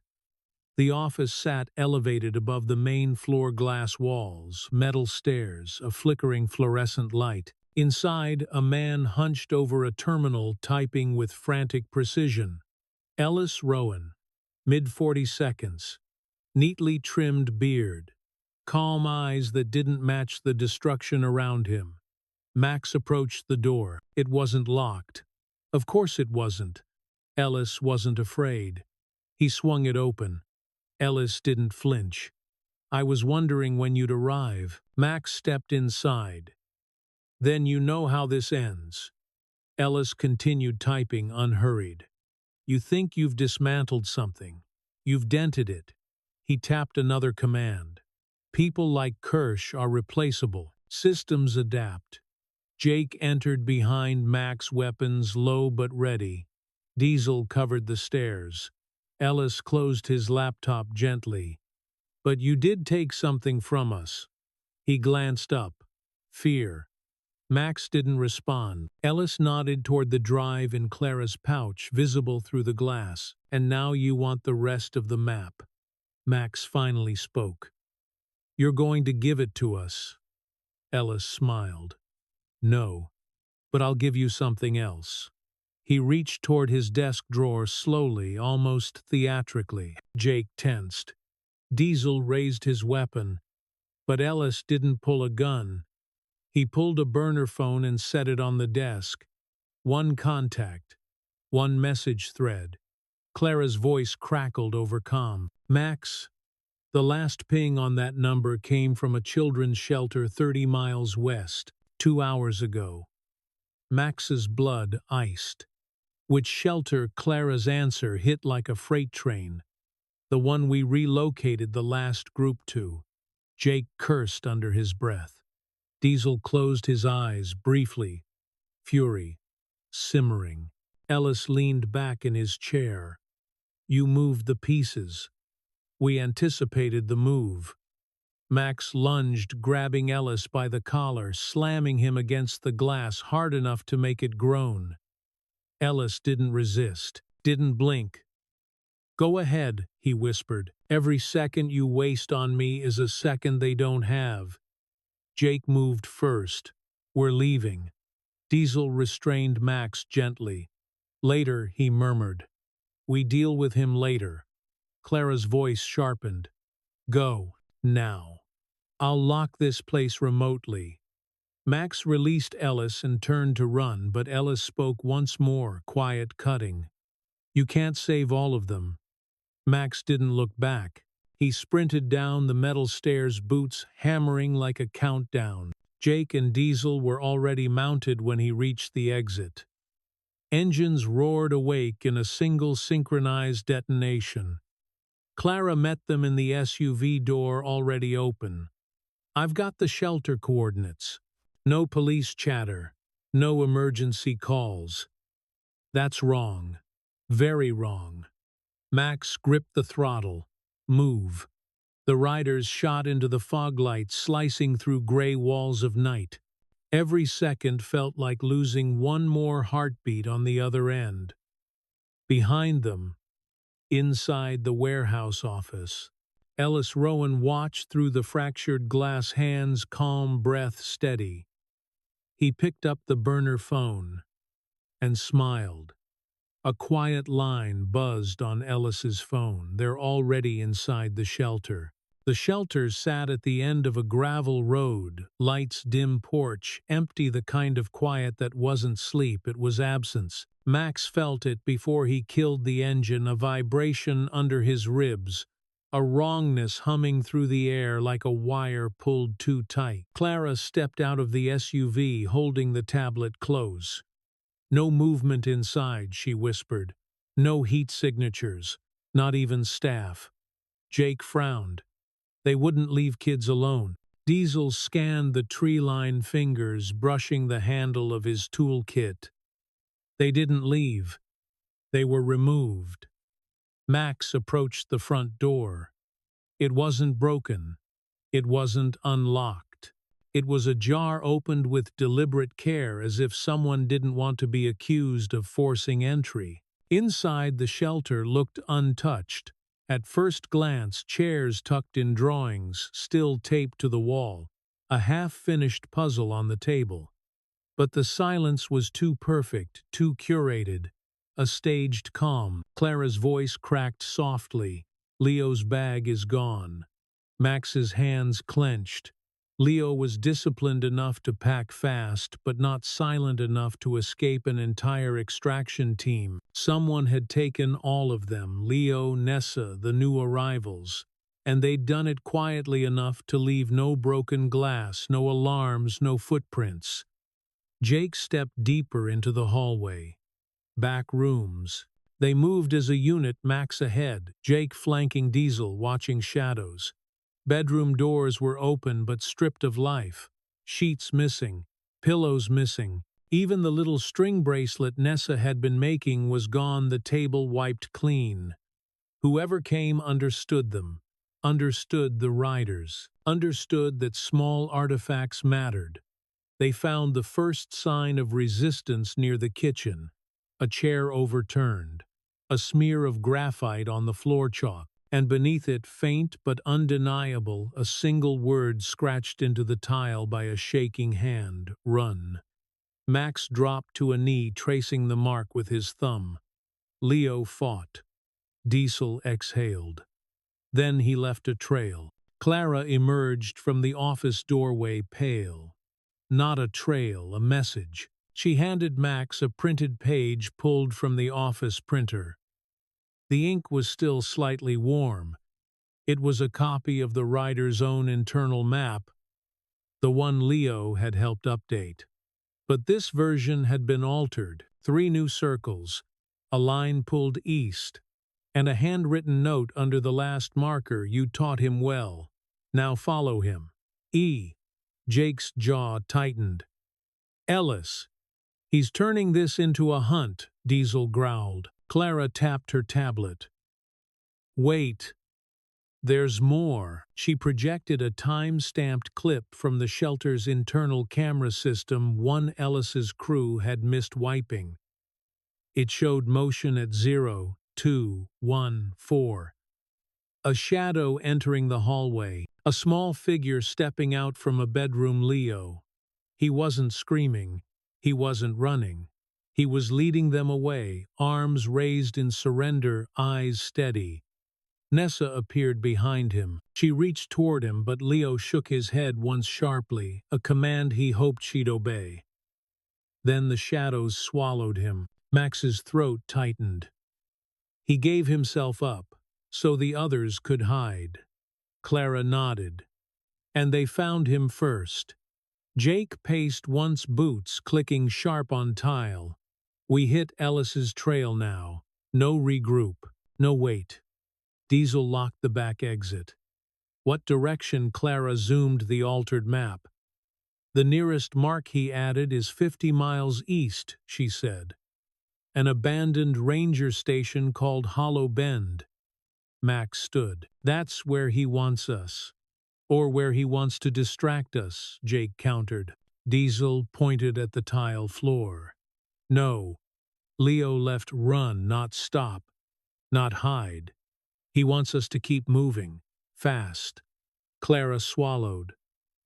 The office sat elevated above the main floor, glass walls, metal stairs, a flickering fluorescent light. Inside, a man hunched over a terminal typing with frantic precision. Ellis Rowan, mid-42nds, neatly trimmed beard, calm eyes that didn't match the destruction around him. Max approached the door. It wasn't locked. Of course it wasn't. Ellis wasn't afraid. He swung it open. Ellis didn't flinch. I was wondering when you'd arrive. Max stepped inside. Then you know how this ends. Ellis continued typing, unhurried. You think you've dismantled something. You've dented it. He tapped another command. People like Kersh are replaceable. Systems adapt. Jake entered behind Max, weapons low but ready. Diesel covered the stairs. Ellis closed his laptop gently. But you did take something from us. He glanced up. Fear. Max didn't respond. Ellis nodded toward the drive in Clara's pouch, visible through the glass. And now you want the rest of the map. Max finally spoke. You're going to give it to us. Ellis smiled. No, but I'll give you something else. He reached toward his desk drawer slowly, almost theatrically. Jake tensed. Diesel raised his weapon, but Ellis didn't pull a gun. He pulled a burner phone and set it on the desk. 1 contact. 1 message thread. Clara's voice crackled over comm. Max, the last ping on that number came from a children's shelter 30 miles west. 2 hours ago. Max's blood iced. Which shelter? Clara's answer hit like a freight train. The one we relocated the last group to. Jake cursed under his breath. Diesel closed his eyes briefly. Fury. Simmering. Ellis leaned back in his chair. You moved the pieces. We anticipated the move. Max lunged, grabbing Ellis by the collar, slamming him against the glass hard enough to make it groan. Ellis didn't resist, didn't blink. Go ahead, he whispered. Every second you waste on me is a second they don't have. Jake moved first. We're leaving. Diesel restrained Max gently. Later, he murmured. We deal with him later. Clara's voice sharpened. Go, now. I'll lock this place remotely. Max released Ellis and turned to run, but Ellis spoke once more, quiet, cutting. You can't save all of them. Max didn't look back. He sprinted down the metal stairs, boots hammering like a countdown. Jake and Diesel were already mounted when he reached the exit. Engines roared awake in a single synchronized detonation. Clara met them in the SUV door already open. I've got the shelter coordinates. No police chatter. No emergency calls. That's wrong. Very wrong. Max gripped the throttle. Move. The riders shot into the fog lights, slicing through gray walls of night. Every second felt like losing one more heartbeat on the other end. Behind them, inside the warehouse office, Ellis Rowan watched through the fractured glass, hands calm, breath steady. He picked up the burner phone. and smiled. A quiet line buzzed on Ellis's phone. They're already inside the shelter. The shelter sat at the end of a gravel road, lights dim porch, empty, the kind of quiet that wasn't sleep, it was absence. Max felt it before he killed the engine, a vibration under his ribs, a wrongness humming through the air like a wire pulled too tight. Clara stepped out of the SUV holding the tablet close. "No movement inside," she whispered. "No heat signatures, not even staff." Jake frowned. They wouldn't leave kids alone. Diesel scanned the tree-lined fingers brushing the handle of his toolkit. They didn't leave. They were removed. Max approached the front door. It wasn't broken. It wasn't unlocked. It was ajar, opened with deliberate care, as if someone didn't want to be accused of forcing entry. Inside, the shelter looked untouched. At first glance, chairs tucked in drawings, still taped to the wall, a half-finished puzzle on the table. But the silence was too perfect, too curated, a staged calm. Clara's voice cracked softly. "Leo's bag is gone." Max's hands clenched. Leo was disciplined enough to pack fast, but not silent enough to escape an entire extraction team. Someone had taken all of them, Leo, Nessa, the new arrivals, and they'd done it quietly enough to leave no broken glass, no alarms, no footprints. Jake stepped deeper into the hallway. Back rooms. They moved as a unit, Max ahead, Jake flanking Diesel, watching shadows. Bedroom doors were open but stripped of life. Sheets missing, pillows missing. Even the little string bracelet Nessa had been making was gone, the table wiped clean. Whoever came understood them, understood the riders, understood that small artifacts mattered. They found the first sign of resistance near the kitchen. A chair overturned, a smear of graphite on the floor chalk, and beneath it, faint but undeniable, a single word scratched into the tile by a shaking hand: "Run." Max dropped to a knee, tracing the mark with his thumb. Leo fought. Diesel exhaled. Then he left a trail. Clara emerged from the office doorway, pale. Not a trail, a message. She handed Max a printed page pulled from the office printer. The ink was still slightly warm. It was a copy of the rider's own internal map, the one Leo had helped update. But this version had been altered. 3 new circles, a line pulled east, and a handwritten note under the last marker: "You taught him well. Now follow him." E. Jake's jaw tightened. "Ellis. He's turning this into a hunt," Diesel growled. Clara tapped her tablet. "Wait. There's more." She projected a time-stamped clip from the shelter's internal camera system one Ellis's crew had missed wiping. It showed motion at 0, 2, 1, 4. A shadow entering the hallway, a small figure stepping out from a bedroom. Leo. He wasn't screaming. He wasn't running. He was leading them away, arms raised in surrender, eyes steady. Nessa appeared behind him. She reached toward him, but Leo shook his head once sharply, a command he hoped she'd obey. Then the shadows swallowed him. Max's throat tightened. He gave himself up, so the others could hide. Clara nodded. And they found him first. Jake paced once, boots clicking sharp on tile. "We hit Ellis's trail now. No regroup. No wait." Diesel locked the back exit. "What direction?" Clara zoomed the altered map. "The nearest mark," he added, "is 50 miles east," she said. "An abandoned ranger station called Hollow Bend." Max stood. "That's where he wants us. Or where he wants to distract us," Jake countered. Diesel pointed at the tile floor. "No. Leo left run, not stop. Not hide. He wants us to keep moving. Fast." Clara swallowed.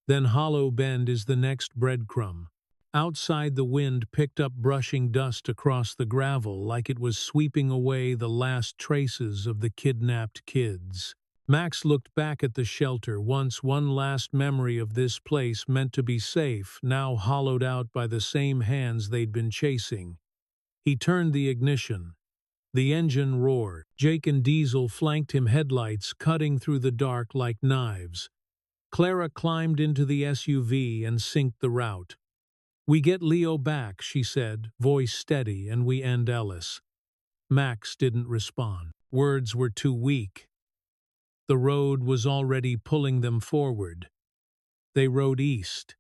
"Then Hollow Bend is the next breadcrumb." Outside, the wind picked up brushing dust across the gravel like it was sweeping away the last traces of the kidnapped kids. Max looked back at the shelter, once one last memory of this place meant to be safe, now hollowed out by the same hands they'd been chasing. He turned the ignition. The engine roared. Jake and Diesel flanked him, headlights cutting through the dark like knives. Clara climbed into the SUV and synced the route. "We get Leo back," she said, voice steady, "and we end Ellis." Max didn't respond. Words were too weak. The road was already pulling them forward. They rode east.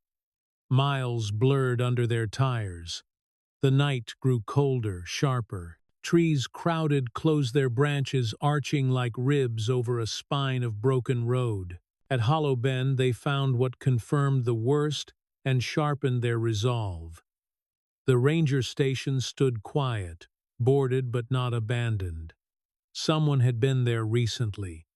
Miles blurred under their tires. The night grew colder, sharper. Trees crowded closed their branches, arching like ribs over a spine of broken road. At Hollow Bend, they found what confirmed the worst and sharpened their resolve. The ranger station stood quiet, boarded but not abandoned. Someone had been there recently.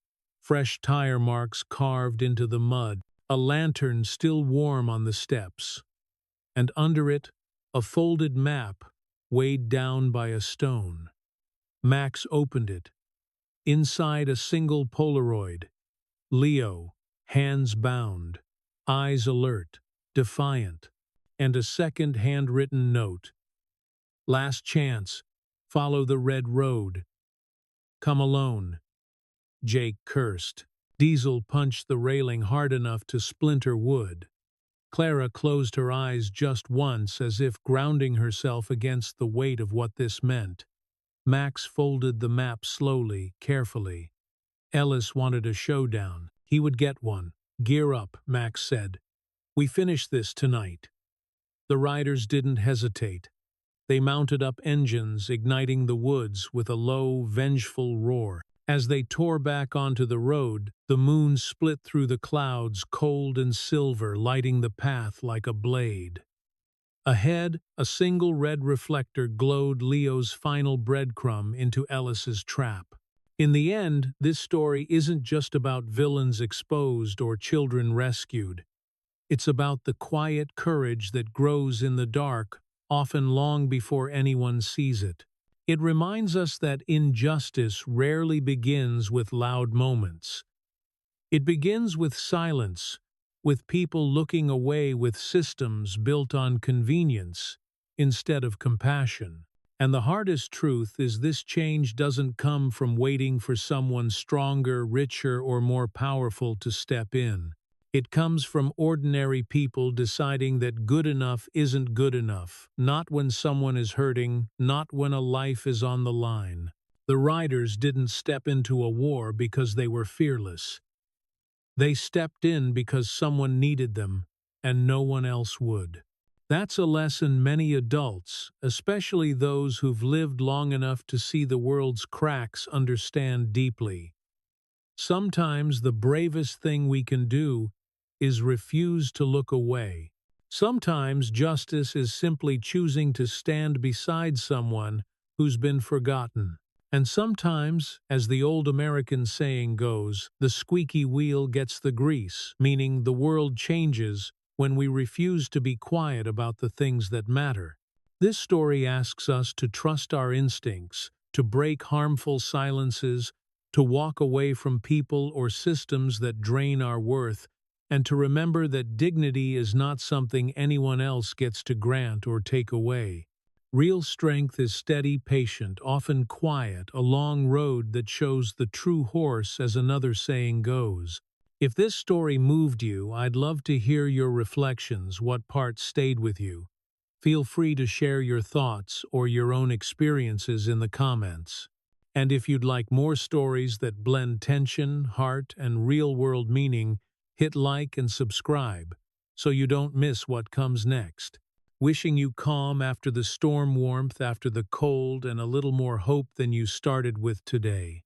Fresh tire marks carved into the mud, a lantern still warm on the steps. And under it, a folded map weighed down by a stone. Max opened it. Inside, a single Polaroid. Leo, hands bound, eyes alert, defiant, and a second handwritten note. "Last chance. Follow the red road. Come alone." Jake cursed. Diesel punched the railing hard enough to splinter wood. Clara closed her eyes just once, as if grounding herself against the weight of what this meant. Max folded the map slowly, carefully. Ellis wanted a showdown. He would get one. "Gear up," Max said. "We finish this tonight." The riders didn't hesitate. They mounted up engines, igniting the woods with a low, vengeful roar. As they tore back onto the road, the moon split through the clouds, cold and silver, lighting the path like a blade. Ahead, a single red reflector glowed, Leo's final breadcrumb into Ellis's trap. In the end, this story isn't just about villains exposed or children rescued. It's about the quiet courage that grows in the dark, often long before anyone sees it. It reminds us that injustice rarely begins with loud moments. It begins with silence, with people looking away, with systems built on convenience instead of compassion. And the hardest truth is this: change doesn't come from waiting for someone stronger, richer, or more powerful to step in. It comes from ordinary people deciding that good enough isn't good enough, not when someone is hurting, not when a life is on the line. The riders didn't step into a war because they were fearless. They stepped in because someone needed them, and no one else would. That's a lesson many adults, especially those who've lived long enough to see the world's cracks, understand deeply. Sometimes the bravest thing we can do is refuse to look away. Sometimes justice is simply choosing to stand beside someone who's been forgotten. And sometimes, as the old American saying goes, the squeaky wheel gets the grease, meaning the world changes when we refuse to be quiet about the things that matter. This story asks us to trust our instincts, to break harmful silences, to walk away from people or systems that drain our worth, and to remember that dignity is not something anyone else gets to grant or take away. Real strength is steady, patient, often quiet, a long road that shows the true horse, as another saying goes. If this story moved you, I'd love to hear your reflections. What part stayed with you? Feel free to share your thoughts or your own experiences in the comments. And if you'd like more stories that blend tension, heart, and real-world meaning, hit like and subscribe so you don't miss what comes next. Wishing you calm after the storm, warmth after the cold, and a little more hope than you started with today.